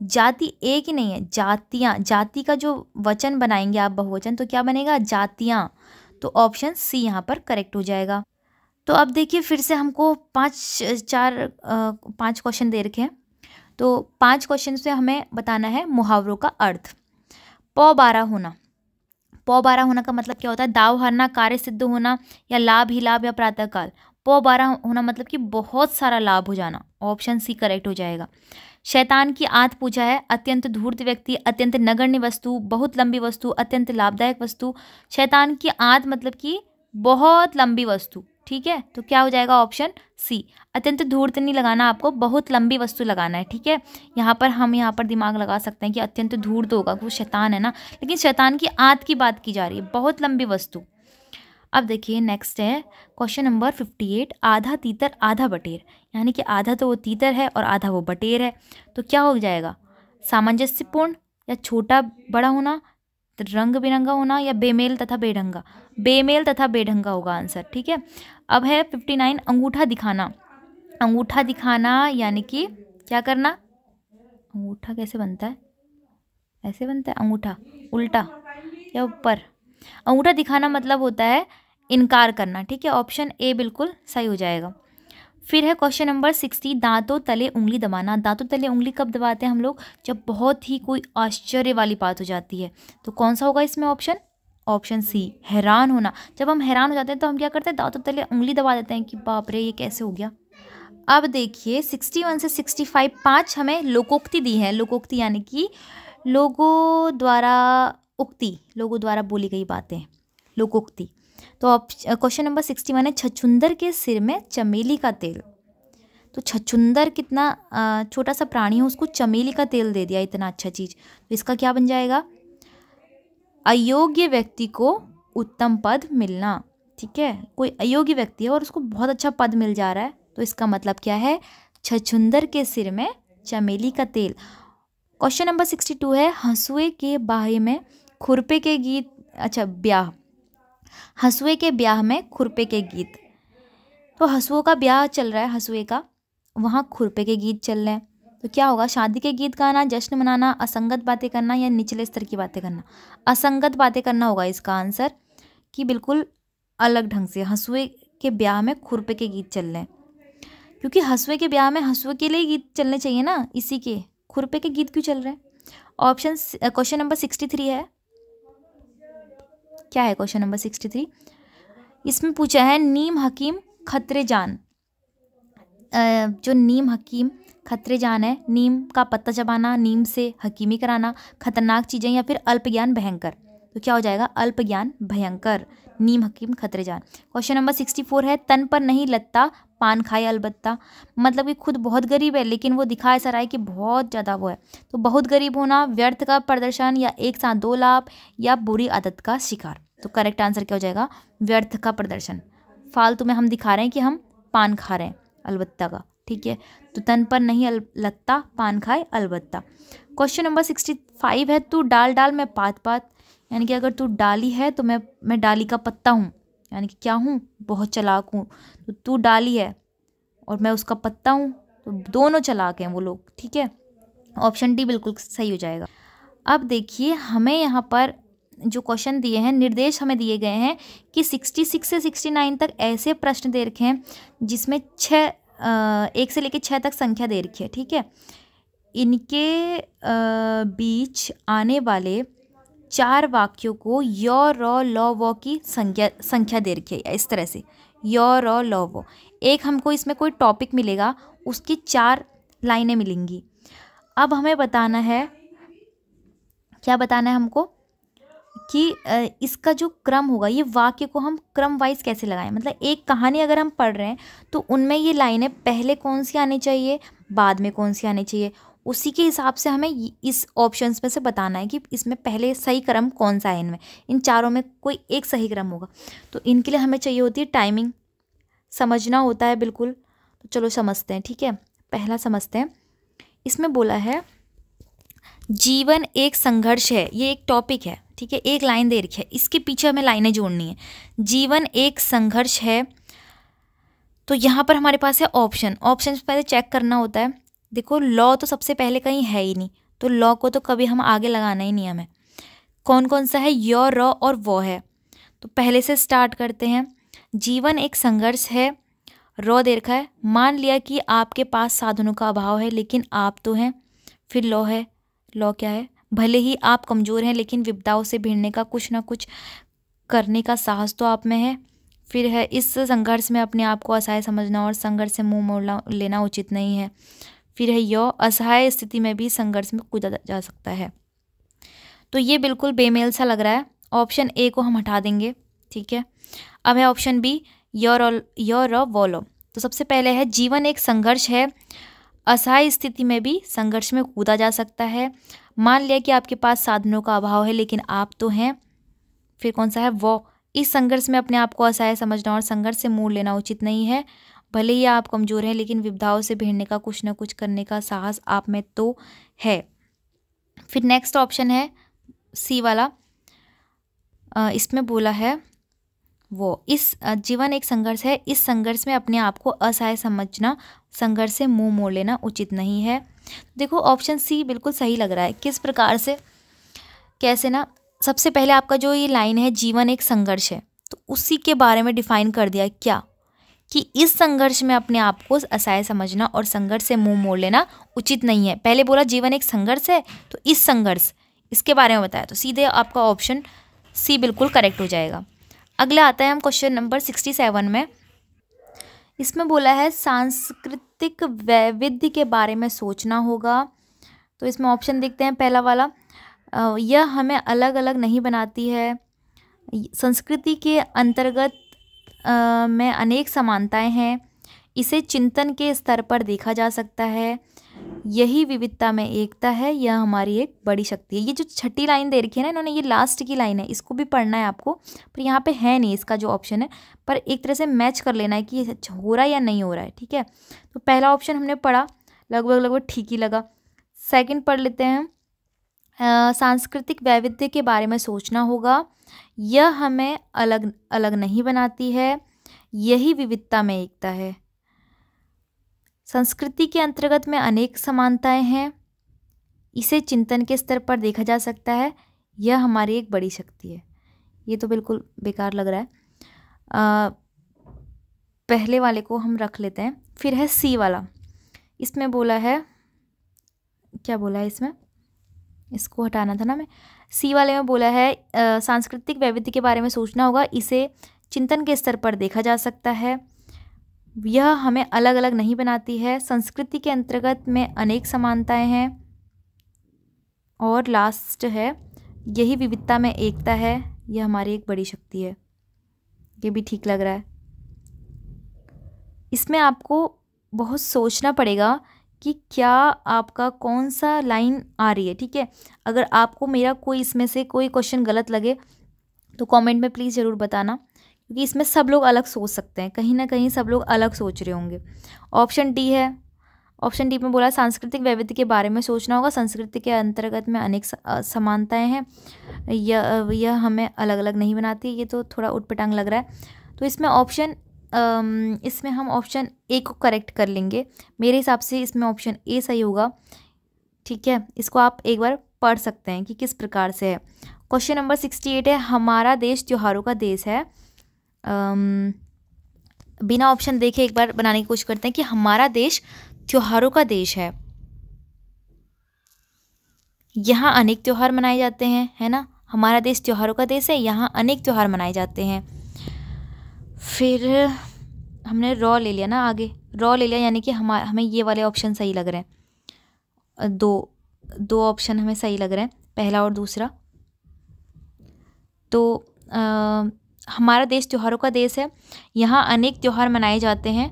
जाति एक ही नहीं है, जातियाँ, जाति का जो वचन बनाएंगे आप बहुवचन तो क्या बनेगा, जातियाँ। तो ऑप्शन सी यहाँ पर करेक्ट हो जाएगा। तो अब देखिए फिर से हमको 5 क्वेश्चन दे रखे हैं। तो 5 क्वेश्चन से हमें बताना है मुहावरों का अर्थ। पौ 12 होना, पौ 12 होना का मतलब क्या होता है, दाव हारना, कार्य सिद्ध होना, या लाभ ही लाभ, या प्रातःकाल। पौ 12 होना मतलब कि बहुत सारा लाभ हो जाना, ऑप्शन सी करेक्ट हो जाएगा। शैतान की आंत पूछा है, अत्यंत धूर्त व्यक्ति, अत्यंत नगण्य वस्तु, बहुत लंबी वस्तु, अत्यंत लाभदायक वस्तु। शैतान की आंत मतलब कि बहुत लंबी वस्तु, ठीक है। तो क्या हो जाएगा, ऑप्शन सी। अत्यंत धूर्त नहीं लगाना आपको, बहुत लंबी वस्तु लगाना है, ठीक है। यहाँ पर दिमाग लगा सकते हैं कि अत्यंत धूर्त होगा, वो शैतान है ना, लेकिन शैतान की आंत की बात की जा रही है, बहुत लंबी वस्तु। अब देखिए नेक्स्ट है क्वेश्चन नंबर 58, आधा तीतर आधा बटेर, यानी कि आधा तो वो तीतर है और आधा वो बटेर है। तो क्या हो जाएगा, सामंजस्यपूर्ण, या छोटा बड़ा होना, रंग बिरंगा होना, या बेमेल तथा बेढंगा। बेमेल तथा बेढंगा होगा आंसर, ठीक है। अब है 59, अंगूठा दिखाना। अंगूठा दिखाना यानी कि क्या करना, अंगूठा कैसे बनता है, ऐसे बनता है अंगूठा, उल्टा या ऊपर। अंगूठा दिखाना मतलब होता है इनकार करना, ठीक है। ऑप्शन ए बिल्कुल सही हो जाएगा। फिर है क्वेश्चन नंबर 60, दांतों तले उंगली दबाना। दांतों तले उंगली कब दबाते हैं हम लोग, जब बहुत ही कोई आश्चर्य वाली बात हो जाती है। तो कौन सा होगा इसमें ऑप्शन, ऑप्शन सी, हैरान होना। जब हम हैरान हो जाते हैं तो हम क्या करते हैं, दांतों तले उंगली दबा देते हैं कि बाप रे ये कैसे हो गया। अब देखिए 61 से 65 5 हमें लोकोक्ति दी है। लोकोक्ति यानी कि लोगों द्वारा उक्ति, लोगों द्वारा बोली गई बातें, लोकोक्ति। तो क्वेश्चन नंबर 61 है, छछूंदर के सिर में चमेली का तेल। तो छछूंदर कितना छोटा सा प्राणी है, उसको चमेली का तेल दे दिया, इतना अच्छा चीज़। तो इसका क्या बन जाएगा, अयोग्य व्यक्ति को उत्तम पद मिलना, ठीक है। कोई अयोग्य व्यक्ति है और उसको बहुत अच्छा पद मिल जा रहा है, तो इसका मतलब क्या है, छछूंदर के सिर में चमेली का तेल। क्वेश्चन नंबर 62 है, हंसुए के बाहे में खुरपे के गीत, अच्छा ब्याह, हंसुए के ब्याह में खुरपे के गीत। तो हंसुओं का ब्याह चल रहा है, हंसुए का, वहाँ खुरपे के गीत चल रहे हैं। तो क्या होगा, शादी के गीत गाना, जश्न मनाना, असंगत बातें करना, या निचले स्तर की बातें करना। असंगत बातें करना होगा इसका आंसर, कि बिल्कुल अलग ढंग से। हंसुए के ब्याह में खुरपे के गीत चल रहे हैं, क्योंकि हंसुए के ब्याह में हंसुए के लिए गीत चलने चाहिए ना, इसी के खुरपे के गीत क्यों चल रहे हैं। ऑप्शन क्वेश्चन नंबर 63 है, क्या है क्वेश्चन नंबर 63, इसमें पूछा है नीम हकीम खतरे जान। जो नीम हकीम खतरे जान है, नीम का पत्ता चबाना, नीम से हकीमी कराना, खतरनाक चीज़ें, या फिर अल्प ज्ञान भयंकर। तो क्या हो जाएगा, अल्प ज्ञान भयंकर, नीम हकीम खतरे जान। क्वेश्चन नंबर 64 है, तन पर नहीं लगता पान खाए अलबत्ता। मतलब कि खुद बहुत गरीब है लेकिन वो दिखा ऐसा रहा है कि बहुत ज़्यादा वो है। तो बहुत गरीब होना, व्यर्थ का प्रदर्शन, या एक साथ 2 लाभ, या बुरी आदत का शिकार। तो करेक्ट आंसर क्या हो जाएगा, व्यर्थ का प्रदर्शन। फालतू में हम दिखा रहे हैं कि हम पान खा रहे हैं अलबत्ता का, ठीक है। तो तन पर नहीं लगता पान खाए अलबत्ता। क्वेश्चन नंबर 65 है, तू डाल डाल मैं पात पात, यानी कि अगर तू डाली है तो मैं डाली का पत्ता हूँ, यानी कि क्या हूँ, बहुत चालाक हूँ। तो तू डाली है और मैं उसका पत्ता हूँ, तो दोनों चालाक हैं वो लोग, ठीक है। ऑप्शन डी बिल्कुल सही हो जाएगा। अब देखिए हमें यहाँ पर जो क्वेश्चन दिए हैं, निर्देश हमें दिए गए हैं कि 66 से 69 तक ऐसे प्रश्न दे रखे हैं जिसमें 1 से लेकर 6 तक संख्या दे रखी है, ठीक है। इनके बीच आने वाले 4 वाक्यों को यो रॉ लॉ वॉ की संख्या दे रखी है, इस तरह से यो रॉ लॉ वॉ। एक हमको इसमें कोई टॉपिक मिलेगा, उसकी 4 लाइनें मिलेंगी। अब हमें बताना है, क्या बताना है हमको, कि इसका जो क्रम होगा, ये वाक्य को हम क्रम वाइज कैसे लगाएं। मतलब एक कहानी अगर हम पढ़ रहे हैं तो उनमें ये लाइनें पहले कौन सी आनी चाहिए, बाद में कौन सी आनी चाहिए, उसी के हिसाब से हमें इस ऑप्शंस में से बताना है कि इसमें पहले सही क्रम कौन सा है। इनमें इन चारों में कोई एक सही क्रम होगा। तो इनके लिए हमें चाहिए होती है टाइमिंग, समझना होता है बिल्कुल। तो चलो समझते हैं, ठीक है। पहला समझते हैं, इसमें बोला है जीवन एक संघर्ष है, ये एक टॉपिक है, ठीक है। एक लाइन दे रखी है, इसके पीछे हमें लाइनें जोड़नी है। जीवन एक संघर्ष है, तो यहाँ पर हमारे पास है ऑप्शन। ऑप्शन पहले चेक करना होता है। देखो लॉ तो सबसे पहले कहीं है ही नहीं, तो लॉ को तो कभी हम आगे लगाना ही नहीं हमें। कौन कौन सा है, य, र और वो है। तो पहले से स्टार्ट करते हैं। जीवन एक संघर्ष है, रो दे रखा है। मान लिया कि आपके पास साधनों का अभाव है लेकिन आप तो हैं। फिर लौ है, लौ क्या है, भले ही आप कमज़ोर हैं लेकिन विपदाओं से भिड़ने का कुछ ना कुछ करने का साहस तो आप में है। फिर है, इस संघर्ष में अपने आप को असहाय समझना और संघर्ष से मुंह मोड़ लेना उचित नहीं है। फिर है यो, असहाय स्थिति में भी संघर्ष में कूदा जा सकता है। तो ये बिल्कुल बेमेल सा लग रहा है, ऑप्शन ए को हम हटा देंगे। ठीक है, अब है ऑप्शन बी, योर वोलो। तो सबसे पहले है जीवन एक संघर्ष है, असहाय स्थिति में भी संघर्ष में कूदा जा सकता है। मान लिया कि आपके पास साधनों का अभाव है लेकिन आप तो हैं। फिर कौन सा है, वो, इस संघर्ष में अपने आप को असहाय समझना और संघर्ष से मोड़ लेना उचित नहीं है। भले ही आप कमज़ोर हैं लेकिन विपदाओं से भिड़ने का कुछ ना कुछ करने का साहस आप में तो है। फिर नेक्स्ट ऑप्शन है सी वाला, इसमें बोला है वो, इस जीवन एक संघर्ष है, इस संघर्ष में अपने आप को असहाय समझना, संघर्ष से मुंह मोड़ लेना उचित नहीं है। देखो ऑप्शन सी बिल्कुल सही लग रहा है। किस प्रकार से, कैसे ना, सबसे पहले आपका जो ये लाइन है जीवन एक संघर्ष है, तो उसी के बारे में डिफाइन कर दिया क्या, कि इस संघर्ष में अपने आप को असहाय समझना और संघर्ष से मुंह मोड़ लेना उचित नहीं है। पहले बोला जीवन एक संघर्ष है, तो इस संघर्ष, इसके बारे में बताया, तो सीधे आपका ऑप्शन सी बिल्कुल करेक्ट हो जाएगा। अगला आता है हम क्वेश्चन नंबर 67 में। इसमें बोला है सांस्कृतिक वैविध्य के बारे में सोचना होगा। तो इसमें ऑप्शन देखते हैं। पहला वाला, यह हमें अलग अलग नहीं बनाती है, संस्कृति के अंतर्गत में अनेक समानताएं हैं, इसे चिंतन के स्तर पर देखा जा सकता है, यही विविधता में एकता है, यह हमारी एक बड़ी शक्ति है। ये जो छठी लाइन दे रखी है ना इन्होंने, ये लास्ट की लाइन है, इसको भी पढ़ना है आपको, पर यहाँ पे है नहीं इसका जो ऑप्शन है, पर एक तरह से मैच कर लेना है कि ये हो रहा है या नहीं हो रहा है। ठीक है, तो पहला ऑप्शन हमने पढ़ा, लगभग ठीक ही लगा। सेकंड पढ़ लेते हैं, सांस्कृतिक वैविध्य के बारे में सोचना होगा, यह हमें अलग अलग नहीं बनाती है, यही विविधता में एकता है, संस्कृति के अंतर्गत में अनेक समानताएं हैं, इसे चिंतन के स्तर पर देखा जा सकता है, यह हमारी एक बड़ी शक्ति है। ये तो बिल्कुल बेकार लग रहा है। पहले वाले को हम रख लेते हैं। फिर है सी वाला, इसमें बोला है, क्या बोला है इसमें, इसको हटाना था ना मैं। सी वाले में बोला है सांस्कृतिक वैविध्य के बारे में सोचना होगा, इसे चिंतन के स्तर पर देखा जा सकता है, यह हमें अलग अलग नहीं बनाती है, संस्कृति के अंतर्गत में अनेक समानताएं हैं, और लास्ट है यही विविधता में एकता है, यह हमारी एक बड़ी शक्ति है। ये भी ठीक लग रहा है। इसमें आपको बहुत सोचना पड़ेगा कि क्या आपका कौन सा लाइन आ रही है। ठीक है, अगर आपको मेरा कोई इसमें से कोई क्वेश्चन गलत लगे तो कमेंट में प्लीज़ ज़रूर बताना, क्योंकि इसमें सब लोग अलग सोच सकते हैं, कहीं ना कहीं सब लोग अलग सोच रहे होंगे। ऑप्शन डी है, ऑप्शन डी में बोला सांस्कृतिक वैविध्य के बारे में सोचना होगा, संस्कृति के अंतर्गत में अनेक समानताएं हैं, यह हमें अलग अलग नहीं बनाती। ये तो थोड़ा उटपटांग लग रहा है, तो इसमें ऑप्शन इसमें हम ऑप्शन ए को करेक्ट कर लेंगे। मेरे हिसाब से इसमें ऑप्शन ए सही होगा। ठीक है, इसको आप एक बार पढ़ सकते हैं कि किस प्रकार से है। क्वेश्चन नंबर 68 है, हमारा देश त्योहारों का देश है। बिना ऑप्शन देखे एक बार बनाने की कोशिश करते हैं कि हमारा देश त्योहारों का देश है, यहाँ अनेक त्यौहार मनाए जाते हैं, है ना। हमारा देश त्योहारों का देश है, यहाँ अनेक त्यौहार मनाए जाते हैं। फिर हमने रॉ ले लिया ना, आगे रॉ ले लिया, यानी कि हमें ये वाले ऑप्शन सही लग रहे हैं। दो ऑप्शन हमें सही लग रहे हैं, पहला और दूसरा। तो हमारा देश त्योहारों का देश है, यहाँ अनेक त्यौहार मनाए जाते हैं,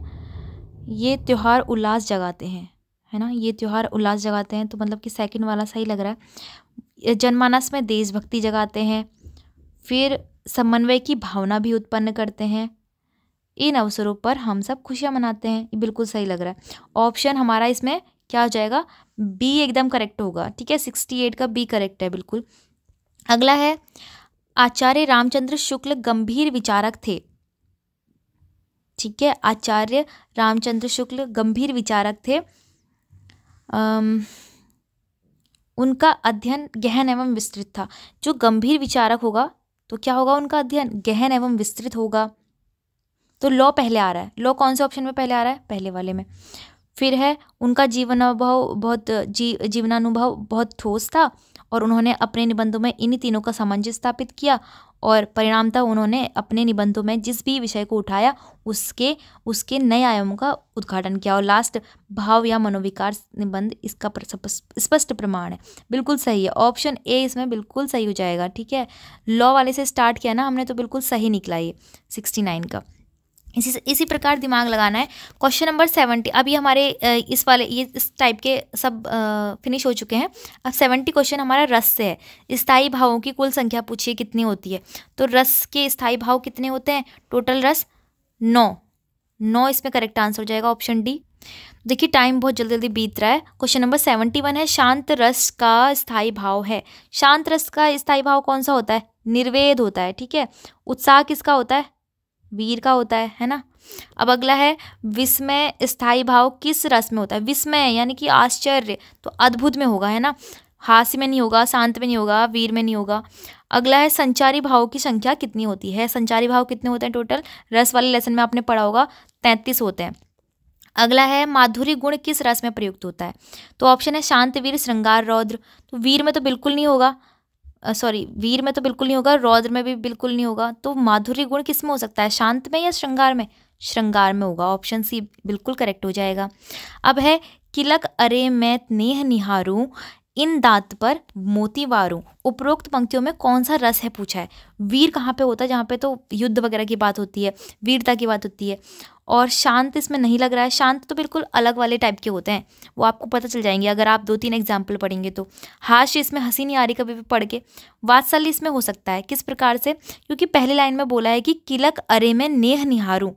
ये त्यौहार उल्लास जगाते हैं, है ना, ये त्यौहार उल्लास जगाते हैं, तो मतलब कि सेकंड वाला सही लग रहा है। जनमानस में देशभक्ति जगाते हैं, फिर समन्वय की भावना भी उत्पन्न करते हैं, इन अवसरों पर हम सब खुशियाँ मनाते हैं। ये बिल्कुल सही लग रहा है। ऑप्शन हमारा इसमें क्या हो जाएगा, बी एकदम करेक्ट होगा। ठीक है, 68 का बी करेक्ट है बिल्कुल। अगला है, आचार्य रामचंद्र शुक्ल गंभीर विचारक थे। ठीक है, आचार्य रामचंद्र शुक्ल गंभीर विचारक थे। उनका अध्ययन गहन एवं विस्तृत था। जो गंभीर विचारक होगा तो क्या होगा, उनका अध्ययन गहन एवं विस्तृत होगा। तो लॉ पहले आ रहा है, लॉ कौन से ऑप्शन में पहले आ रहा है, पहले वाले में। फिर है उनका जीवनानुभव बहुत ठोस था और उन्होंने अपने निबंधों में इन्हीं तीनों का सामंजस्य स्थापित किया और परिणामतः उन्होंने अपने निबंधों में जिस भी विषय को उठाया उसके नए आयामों का उद्घाटन किया। और लास्ट, भाव या मनोविकार निबंध इसका स्पष्ट प्रमाण है। बिल्कुल सही है, ऑप्शन ए इसमें बिल्कुल सही हो जाएगा। ठीक है, लॉ वाले से स्टार्ट किया ना हमने, तो बिल्कुल सही निकला ये 69 का। इसी प्रकार दिमाग लगाना है। क्वेश्चन नंबर 70, अभी हमारे इस टाइप के सब फिनिश हो चुके हैं। अब 70 क्वेश्चन हमारा रस से है। स्थायी भावों की कुल संख्या पूछिए कितनी होती है। तो रस के स्थायी भाव कितने होते हैं, टोटल रस 9 इसमें करेक्ट आंसर हो जाएगा, ऑप्शन डी। देखिए टाइम बहुत जल्दी जल्दी बीत रहा है। क्वेश्चन नंबर 71 है, शांत रस का स्थायी भाव है। शांत रस का स्थायी भाव कौन सा होता है, निर्वेद होता है। ठीक है, उत्साह किसका होता है, वीर का होता है ना। अब अगला है, विस्मय स्थायी भाव किस रस में होता है। विस्मय यानी कि आश्चर्य, तो अद्भुत में होगा, है ना। हास्य में नहीं होगा, शांत में नहीं होगा, वीर में नहीं होगा। अगला है, संचारी भाव की संख्या कितनी होती है। संचारी भाव कितने होते हैं टोटल, रस वाले लेसन में आपने पढ़ा होगा 33 होते हैं। अगला है, माधुरी गुण किस रस में प्रयुक्त होता है। तो ऑप्शन है शांत, वीर, श्रृंगार, रौद्र। तो वीर में तो बिल्कुल नहीं होगा, वीर में तो बिल्कुल नहीं होगा, रौद्र में भी बिल्कुल नहीं होगा। तो माधुर्य गुण किस में हो सकता है, शांत में या श्रृंगार में। श्रृंगार में होगा, ऑप्शन सी बिल्कुल करेक्ट हो जाएगा। अब है, किलक अरे मैं नेह निहारूं, इन दांत पर मोती वारूं। उपरोक्त पंक्तियों में कौन सा रस है पूछा है। वीर कहाँ पे होता है, जहाँ पे तो युद्ध वगैरह की बात होती है, वीरता की बात होती है। और शांत इसमें नहीं लग रहा है, शांत तो बिल्कुल अलग वाले टाइप के होते हैं, वो आपको पता चल जाएंगे अगर आप 2-3 एग्जाम्पल पढ़ेंगे तो। हास्य इसमें हंसी नहीं आ रही कभी भी पढ़ के। वात्सल्य इसमें हो सकता है, किस प्रकार से, क्योंकि पहली लाइन में बोला है कि किलक अरे मैं नेह निहारूं,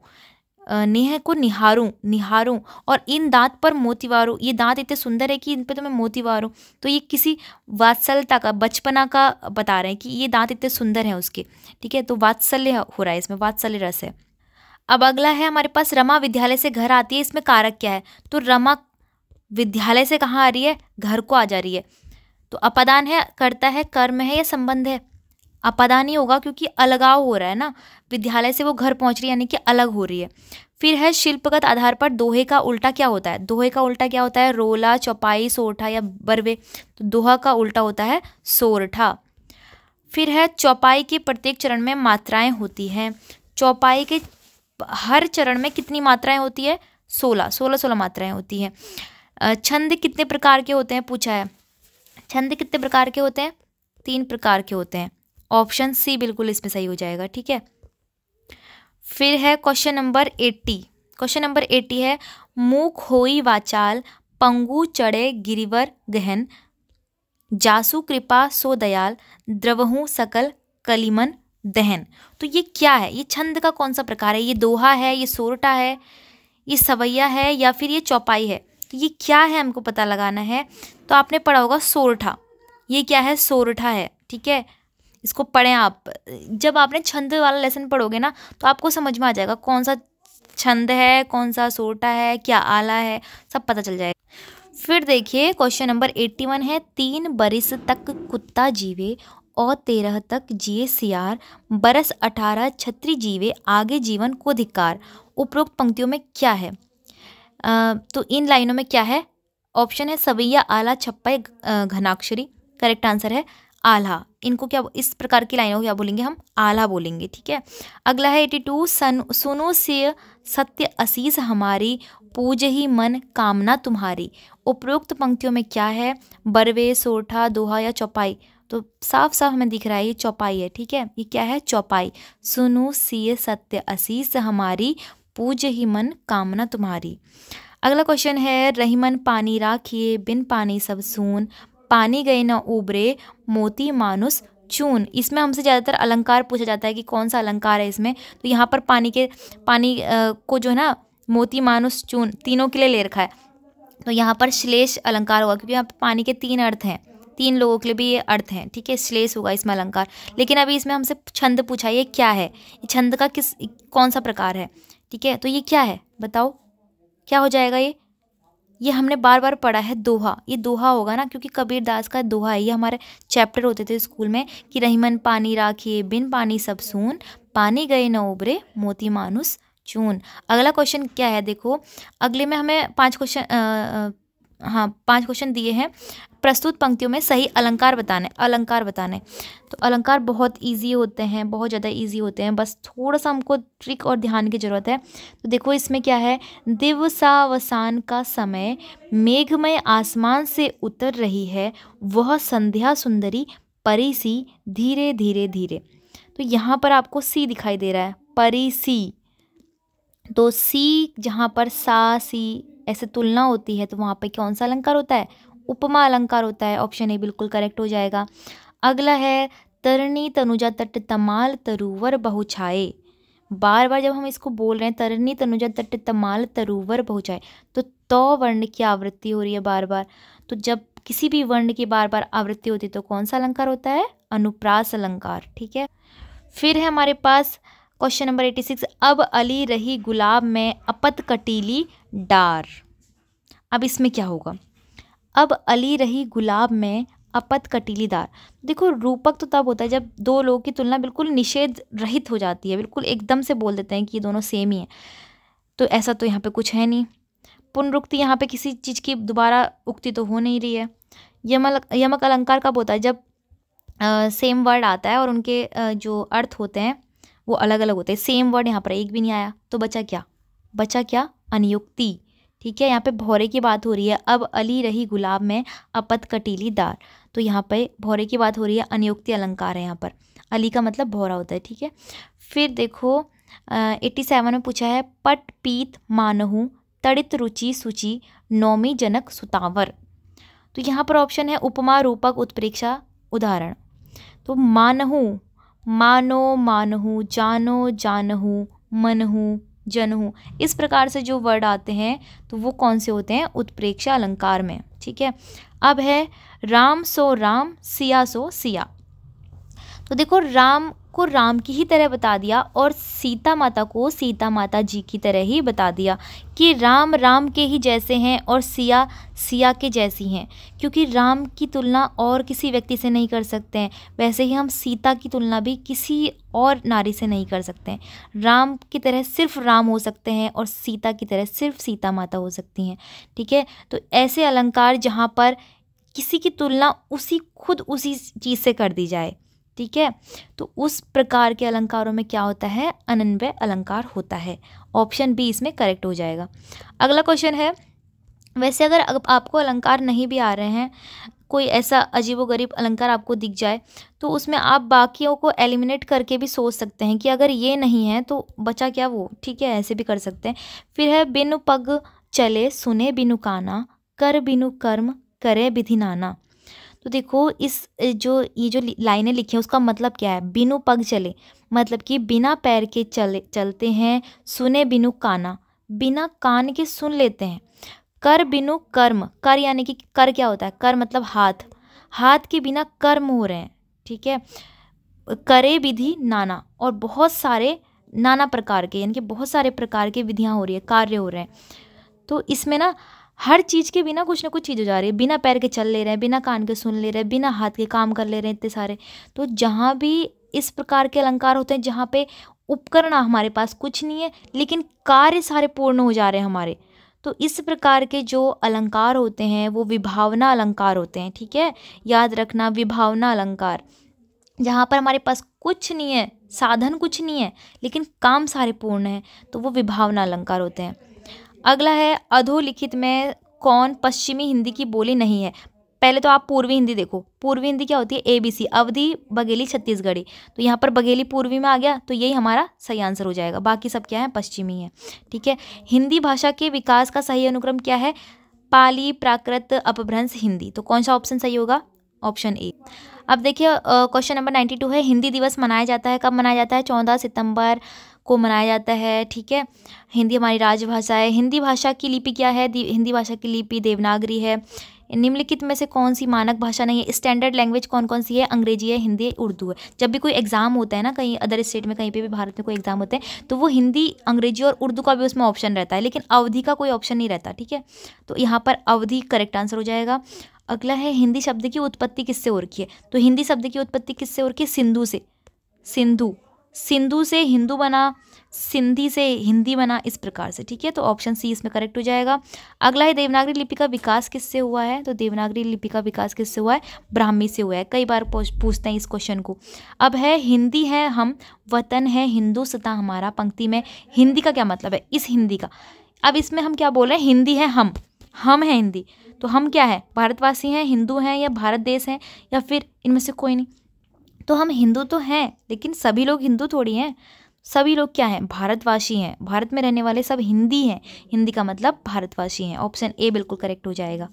नेह को निहारूं और इन दांत पर मोती वारूं। ये दांत इतने सुंदर है कि इन पे तो मैं मोती वारूं। तो ये किसी वात्सल्यता का, बचपना का बता रहे हैं कि ये दांत इतने सुंदर हैं उसके। ठीक है, तो वात्सल्य हो रहा है इसमें, वात्सल्य रस है। अब अगला है हमारे पास, रमा विद्यालय से घर आती है, इसमें कारक क्या है। तो रमा विद्यालय से कहाँ आ रही है, घर को आ जा रही है। तो अपादान है, कर्ता है, कर्म है या संबंध है। अपादान ही होगा क्योंकि अलगाव हो रहा है ना, विद्यालय से वो घर पहुंच रही है यानी कि अलग हो रही है। फिर है, शिल्पगत आधार पर दोहे का उल्टा क्या होता है। दोहे का उल्टा क्या होता है, रोला, चौपाई, सोरठा या बरवे। तो दोहा का उल्टा होता है सोरठा। फिर है, चौपाई के प्रत्येक चरण में मात्राएं होती हैं। चौपाई के हर चरण में कितनी मात्राएं होती है, 16 मात्राएं होती हैं। छंद कितने प्रकार के होते हैं पूछा है। छंद कितने प्रकार के होते हैं, 3 प्रकार के होते हैं, ऑप्शन सी बिल्कुल इसमें सही हो जाएगा। ठीक है, फिर है क्वेश्चन नंबर 80। क्वेश्चन नंबर 80 है, मूक होई वाचाल, पंगु चढ़े गिरिवर गहन, जासु कृपा सो दयाल, द्रवहु सकल कलिमन दहन। तो ये क्या है, ये छंद का कौन सा प्रकार है। ये दोहा है, ये सोरठा है, ये सवैया है या फिर ये चौपाई है। तो ये क्या है हमको पता लगाना है। तो आपने पढ़ा होगा सोरठा, ये क्या है, सोरठा है। ठीक है, इसको पढ़ें आप। जब आपने छंद वाला लेसन पढ़ोगे ना तो आपको समझ में आ जाएगा कौन सा छंद है, कौन सा सोरठा है, क्या आला है, सब पता चल जाएगा। फिर देखिए क्वेश्चन नंबर 81 है, 3 बरिस तक कुत्ता जीवे और 13 तक जिए सियार, बरस 18 छत्री जीवे, आगे जीवन को धिक्कार। उपरोक्त पंक्तियों में क्या है। तो इन लाइनों में क्या है, ऑप्शन है सवैया, आला, छप्पा, घनाक्षरी। करेक्ट आंसर है आल्हा। इनको क्या, इस प्रकार की लाइनों को क्या बोलेंगे हम, आल्हा बोलेंगे। ठीक है, अगला है 82, सुनो से सत्य असीस हमारी, पूज ही मन कामना तुम्हारी। उपरोक्त पंक्तियों में क्या है, बरवे, सोरठा, दोहा या चौपाई। तो साफ साफ हमें दिख रहा है ये चौपाई है। ठीक है, ये क्या है, चौपाई। सुनो सिय सत्य असीस हमारी, पूज ही मन कामना तुम्हारी। अगला क्वेश्चन है, रहीमन पानी राखिए, बिन पानी सब सून, पानी गए न उबरे, मोती मानुस चून। इसमें हमसे ज़्यादातर अलंकार पूछा जाता है कि कौन सा अलंकार है इसमें। तो यहाँ पर पानी को जो है ना, मोती मानुस चून तीनों के लिए ले रखा है। तो यहाँ पर श्लेष अलंकार होगा क्योंकि यहाँ पर पानी के 3 अर्थ हैं, 3 लोगों के लिए भी ये अर्थ हैं। ठीक है, श्लेष होगा इसमें अलंकार। लेकिन अभी इसमें हमसे छंद पूछा, ये क्या है, ये छंद का कौन सा प्रकार है। ठीक है, तो ये क्या है बताओ, क्या हो जाएगा ये, ये हमने बार बार पढ़ा है दोहा, ये दोहा होगा ना, क्योंकि कबीर दास का दोहा है। ये हमारे चैप्टर होते थे स्कूल में कि रहीमन पानी राखिए बिन पानी सब सून, पानी गए न उबरे मोती मानुस चून। अगला क्वेश्चन क्या है देखो, अगले में हमें 5 क्वेश्चन दिए हैं। प्रस्तुत पंक्तियों में सही अलंकार बताने। तो अलंकार बहुत इजी होते हैं, बहुत ज़्यादा इजी होते हैं, बस थोड़ा सा हमको ट्रिक और ध्यान की ज़रूरत है। तो देखो इसमें क्या है, दिवसावसान का समय, मेघमय आसमान से उतर रही है, वह संध्या सुंदरी परी सी धीरे धीरे धीरे। तो यहाँ पर आपको सी दिखाई दे रहा है, परी सी। तो सी जहाँ पर सा सी ऐसे तुलना होती है, तो वहाँ पे कौन सा अलंकार होता है, उपमा अलंकार होता है। ऑप्शन ए बिल्कुल करेक्ट हो जाएगा। अगला है तरनी तनुजा तट तमाल तरुवर बहुछाए। बार बार जब हम इसको बोल रहे हैं तरनी तनुजा तट तमाल तरुवर बहुछाए, तो वर्ण की आवृत्ति हो रही है बार बार। तो जब किसी भी वर्ण की बार बार आवृत्ति होती है तो कौन सा अलंकार होता है, अनुप्रास अलंकार। ठीक है, फिर है हमारे पास क्वेश्चन नंबर 86, अब अली रही गुलाब में अपत कटीली डार। अब इसमें क्या होगा, अब अली रही गुलाब में अपत कटीली डार। देखो रूपक तो तब होता है जब दो लोगों की तुलना बिल्कुल निषेध रहित हो जाती है, बिल्कुल एकदम से बोल देते हैं कि ये दोनों सेम ही हैं। तो ऐसा तो यहाँ पे कुछ है नहीं। पुनरुक्ति, यहाँ पे किसी चीज़ की दोबारा उक्ति तो हो नहीं रही है। यमक अलंकार कब होता है, जब सेम वर्ड आता है और उनके जो अर्थ होते हैं वो अलग अलग होते हैं। सेम वर्ड यहाँ पर एक भी नहीं आया, तो बचा क्या, अनियुक्ति। ठीक है, यहाँ पे भौरे की बात हो रही है, अब अली रही गुलाब में अपत कटीली दार। तो यहाँ पे भौरे की बात हो रही है, अनियुक्ति अलंकार है यहाँ पर। अली का मतलब भौरा होता है। ठीक है, फिर देखो 87 में पूछा है, पट पीत मानहू तड़ित रुचि सुचि नौमी जनक सुतावर। तो यहाँ पर ऑप्शन है उपमा रूपक उत्प्रेक्षा उदाहरण। तो मानहू, मानो मानहू, जानो जानहू, मनहू जनहू, इस प्रकार से जो वर्ड आते हैं तो वो कौन से होते हैं, उत्प्रेक्षा अलंकार में। ठीक है, अब है राम सो राम सिया सो सिया। तो देखो राम को राम की ही तरह बता दिया और सीता माता को सीता माता जी की तरह ही बता दिया कि राम राम के ही जैसे हैं और सिया सिया के जैसी हैं, क्योंकि राम की तुलना और किसी व्यक्ति से नहीं कर सकते हैं, वैसे ही हम सीता की तुलना भी किसी और नारी से नहीं कर सकते हैं। राम की तरह सिर्फ राम हो सकते हैं और सीता की तरह सिर्फ सीता माता हो सकती हैं। ठीक है, तो ऐसे अलंकार जहाँ पर किसी की तुलना खुद उसी चीज़ से कर दी जाए। ठीक है, तो उस प्रकार के अलंकारों में क्या होता है, अनन्वय अलंकार होता है। ऑप्शन बी इसमें करेक्ट हो जाएगा। अगला क्वेश्चन है, वैसे अगर आपको अलंकार नहीं भी आ रहे हैं, कोई ऐसा अजीबोगरीब अलंकार आपको दिख जाए, तो उसमें आप बाकियों को एलिमिनेट करके भी सोच सकते हैं कि अगर ये नहीं है तो बचा क्या वो। ठीक है, ऐसे भी कर सकते हैं। फिर है बिनु पग चले सुने बिनु काना, कर बिनु कर्म करे विधि नाना। तो देखो ये जो लाइनें लिखी हैं उसका मतलब क्या है, बिनु पग चले मतलब कि बिना पैर के चलते हैं, सुने बिनु काना बिना कान के सुन लेते हैं, कर बिनु कर्म, कर यानी कि कर क्या होता है, कर मतलब हाथ, हाथ के बिना कर्म हो रहे हैं। ठीक है, करे विधि नाना, और बहुत सारे नाना प्रकार के यानी कि बहुत सारे प्रकार के विधियाँ हो रही है, कार्य हो रहे हैं। तो इसमें ना हर चीज़ के बिना कुछ ना कुछ चीज़ हो जा रही है, बिना पैर के चल ले रहे हैं, बिना कान के सुन ले रहे हैं, बिना हाथ के काम कर ले रहे हैं, इतने सारे। तो जहाँ भी इस प्रकार के अलंकार होते हैं जहाँ पे उपकरण हमारे पास कुछ नहीं है लेकिन कार्य सारे पूर्ण हो जा रहे हैं हमारे, तो इस प्रकार के जो अलंकार होते हैं वो विभावना अलंकार होते हैं। ठीक है, याद रखना, विभावना अलंकार, जहाँ पर हमारे पास कुछ नहीं है, साधन कुछ नहीं है लेकिन काम सारे पूर्ण हैं, तो वो विभावना अलंकार होते हैं। अगला है, अधोलिखित में कौन पश्चिमी हिंदी की बोली नहीं है। पहले तो आप पूर्वी हिंदी देखो, पूर्वी हिंदी क्या होती है, ABC, अवधी बघेली छत्तीसगढ़ी। तो यहाँ पर बघेली पूर्वी में आ गया तो यही हमारा सही आंसर हो जाएगा, बाकी सब क्या है, पश्चिमी है। ठीक है, हिंदी भाषा के विकास का सही अनुक्रम क्या है, पाली प्राकृत अपभ्रंश हिंदी। तो कौन सा ऑप्शन सही होगा, ऑप्शन ए। अब देखिए क्वेश्चन नंबर 92 है, हिंदी दिवस मनाया जाता है, कब मनाया जाता है, 14 सितंबर को मनाया जाता है। ठीक है, हिंदी हमारी राजभाषा है। हिंदी भाषा की लिपि क्या है, हिंदी भाषा की लिपि देवनागरी है। निम्नलिखित में से कौन सी मानक भाषा नहीं है? स्टैंडर्ड लैंग्वेज कौन कौन सी है? अंग्रेजी है, हिंदी है, उर्दू है। जब भी कोई एग्जाम होता है ना, कहीं अदर स्टेट में, कहीं पे भी भारत में कोई एग्जाम होते हैं, तो वो हिंदी, अंग्रेजी और उर्दू का भी उसमें ऑप्शन रहता है, लेकिन अवधि का कोई ऑप्शन नहीं रहता। ठीक है, तो यहाँ पर अवधि करेक्ट आंसर हो जाएगा। अगला है हिंदी शब्द की उत्पत्ति किससे हो रखी है? तो हिंदी शब्द की उत्पत्ति किससे हो रखी है? सिंधु से। सिंधु, सिंधु से हिंदू बना, सिंधी से हिंदी बना, इस प्रकार से। ठीक है, तो ऑप्शन सी इसमें करेक्ट हो जाएगा। अगला है देवनागरी लिपि का विकास किससे हुआ है? तो देवनागरी लिपि का विकास किससे हुआ है? ब्राह्मी से हुआ है। कई बार पूछते हैं इस क्वेश्चन को। अब है हिंदी है हम, वतन है हिंदू सता हमारा। पंक्ति में हिंदी का क्या मतलब है? इस हिंदी का, अब इसमें हम क्या बोल रहे हैं? हिंदी है हम है हिंदी, तो हम क्या है? भारतवासी हैं, हिंदू हैं, या भारत देश हैं, या फिर इनमें से कोई नहीं? तो हम हिंदू तो हैं, लेकिन सभी लोग हिंदू थोड़ी हैं। सभी लोग क्या हैं? भारतवासी हैं। भारत में रहने वाले सब हिंदी हैं। हिंदी का मतलब भारतवासी हैं। ऑप्शन ए बिल्कुल करेक्ट हो जाएगा।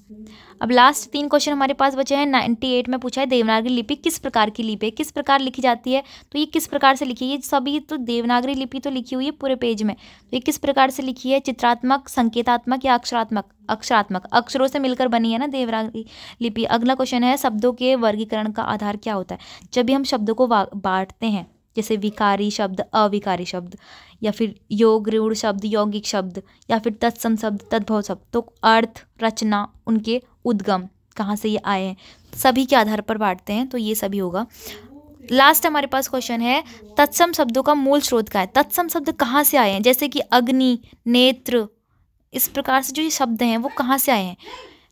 अब लास्ट 3 क्वेश्चन हमारे पास बचे हैं। 98 में पूछा है देवनागरी लिपि किस प्रकार की लिपि है? किस प्रकार लिखी जाती है? तो ये किस प्रकार से लिखी है? ये सभी तो देवनागरी लिपि तो लिखी हुई है पूरे पेज में, तो ये किस प्रकार से लिखी है? चित्रात्मक, संकेतात्मक या अक्षरात्मक? अक्षरात्मक, अक्षरों से मिलकर बनी है ना देवनागरी लिपि। अगला क्वेश्चन है शब्दों के वर्गीकरण का आधार क्या होता है? जब भी हम शब्दों को बांटते हैं, जैसे विकारी शब्द, अविकारी शब्द, या फिर योग रूढ़ शब्द, यौगिक शब्द, या फिर तत्सम शब्द, तद्भव शब्द, तो अर्थ, रचना, उनके उद्गम कहाँ से ये आए हैं, सभी के आधार पर बांटते हैं, तो ये सभी होगा। लास्ट हमारे पास क्वेश्चन है तत्सम शब्दों का मूल स्रोत क्या है? तत्सम शब्द कहाँ से आए हैं? जैसे कि अग्नि, नेत्र, इस प्रकार से जो ये शब्द हैं वो कहाँ से आए हैं?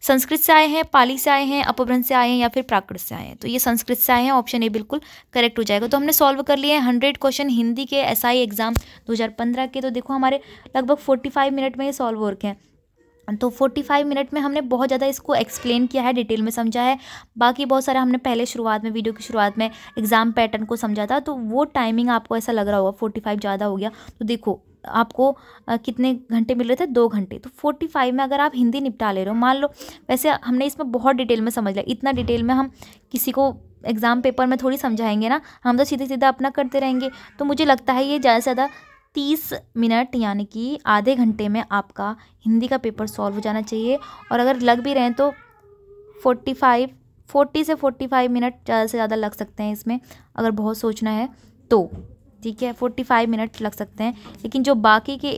संस्कृत से आए हैं, पाली से आए हैं, अपभ्रंश से आए हैं, या फिर प्राकृत से आए हैं? तो ये संस्कृत से आए हैं। ऑप्शन ए बिल्कुल करेक्ट हो जाएगा। तो हमने सॉल्व कर लिए हैं 100 क्वेश्चन हिंदी के एसआई एग्जाम 2015 के। तो देखो हमारे लगभग 45 मिनट में ये सॉल्व हो रखे हैं। तो 45 मिनट में हमने बहुत ज़्यादा इसको एक्सप्लेन किया है, डिटेल में समझा है। बाकी बहुत सारा हमने पहले शुरुआत में, वीडियो की शुरुआत में एग्जाम पैटर्न को समझा था, तो वो टाइमिंग आपको ऐसा लग रहा होगा 45 ज़्यादा हो गया। तो देखो आपको कितने घंटे मिल रहे थे? 2 घंटे। तो 45 में अगर आप हिंदी निपटा ले रहे हो, मान लो, वैसे हमने इसमें बहुत डिटेल में समझ लिया, इतना डिटेल में हम किसी को एग्जाम पेपर में थोड़ी समझाएंगे ना, हम तो सीधे सीधा अपना करते रहेंगे। तो मुझे लगता है ये ज़्यादा से ज़्यादा 30 मिनट यानी कि आधे घंटे में आपका हिंदी का पेपर सॉल्व हो जाना चाहिए। और अगर लग भी रहे हैं तो 40 से 45 मिनट ज़्यादा से ज़्यादा लग सकते हैं इसमें, अगर बहुत सोचना है तो। ठीक है, 45 मिनट लग सकते हैं, लेकिन जो बाकी के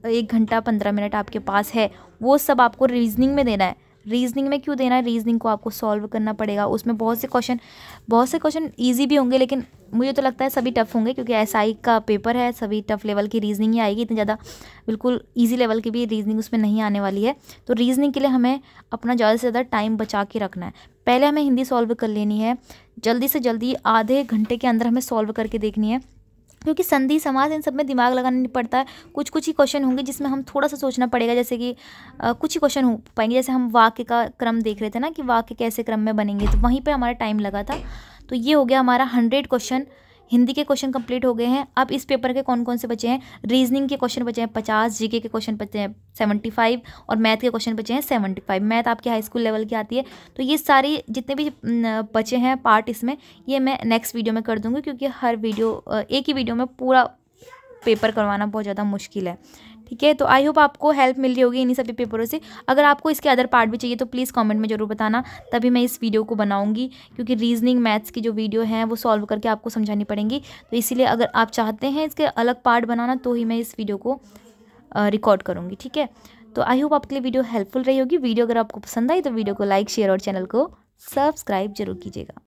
1 घंटा 15 मिनट आपके पास है, वो सब आपको रीजनिंग में देना है। रीजनिंग में क्यों देना है? रीजनिंग को आपको सॉल्व करना पड़ेगा। उसमें बहुत से क्वेश्चन ईजी भी होंगे, लेकिन मुझे तो लगता है सभी टफ होंगे, क्योंकि एसआई का पेपर है, सभी टफ लेवल की रीजनिंग ही आएगी। इतनी ज़्यादा बिल्कुल ईजी लेवल की भी रीजनिंग उसमें नहीं आने वाली है। तो रीजनिंग के लिए हमें अपना ज़्यादा से ज़्यादा टाइम बचा के रखना है। पहले हमें हिंदी सॉल्व कर लेनी है, जल्दी से जल्दी आधे घंटे के अंदर हमें सॉल्व करके देखनी है, क्योंकि संधि समास इन सब में दिमाग लगाना नहीं पड़ता है। कुछ ही क्वेश्चन होंगे जिसमें हम थोड़ा सा सोचना पड़ेगा, जैसे कि कुछ ही क्वेश्चन हो पाएंगे। जैसे हम वाक्य का क्रम देख रहे थे ना, कि वाक्य कैसे क्रम में बनेंगे, तो वहीं पे हमारा टाइम लगा था। तो ये हो गया हमारा 100 क्वेश्चन, हिंदी के क्वेश्चन कंप्लीट हो गए हैं। अब इस पेपर के कौन कौन से बचे हैं? रीजनिंग के क्वेश्चन बचे हैं 50, जीके के क्वेश्चन बचे हैं 75, और मैथ के क्वेश्चन बचे हैं 75। मैथ आपके हाई स्कूल लेवल की आती है। तो ये सारी जितने भी बचे हैं पार्ट, इसमें ये मैं नेक्स्ट वीडियो में कर दूँगी, क्योंकि हर वीडियो एक ही वीडियो में पूरा पेपर करवाना बहुत ज़्यादा मुश्किल है। ठीक है, तो आई होप आपको हेल्प मिल रही होगी इन्हीं सभी पेपरों से। अगर आपको इसके अदर पार्ट भी चाहिए तो प्लीज़ कमेंट में ज़रूर बताना, तभी मैं इस वीडियो को बनाऊंगी, क्योंकि रीजनिंग मैथ्स की जो वीडियो हैं वो सॉल्व करके आपको समझानी पड़ेंगी। तो इसीलिए अगर आप चाहते हैं इसके अलग पार्ट बनाना, तो ही मैं इस वीडियो को रिकॉर्ड करूँगी। ठीक है, तो आई होप आपके लिए वीडियो हेल्पफुल रही होगी। वीडियो अगर आपको पसंद आई तो वीडियो को लाइक, शेयर और चैनल को सब्सक्राइब जरूर कीजिएगा।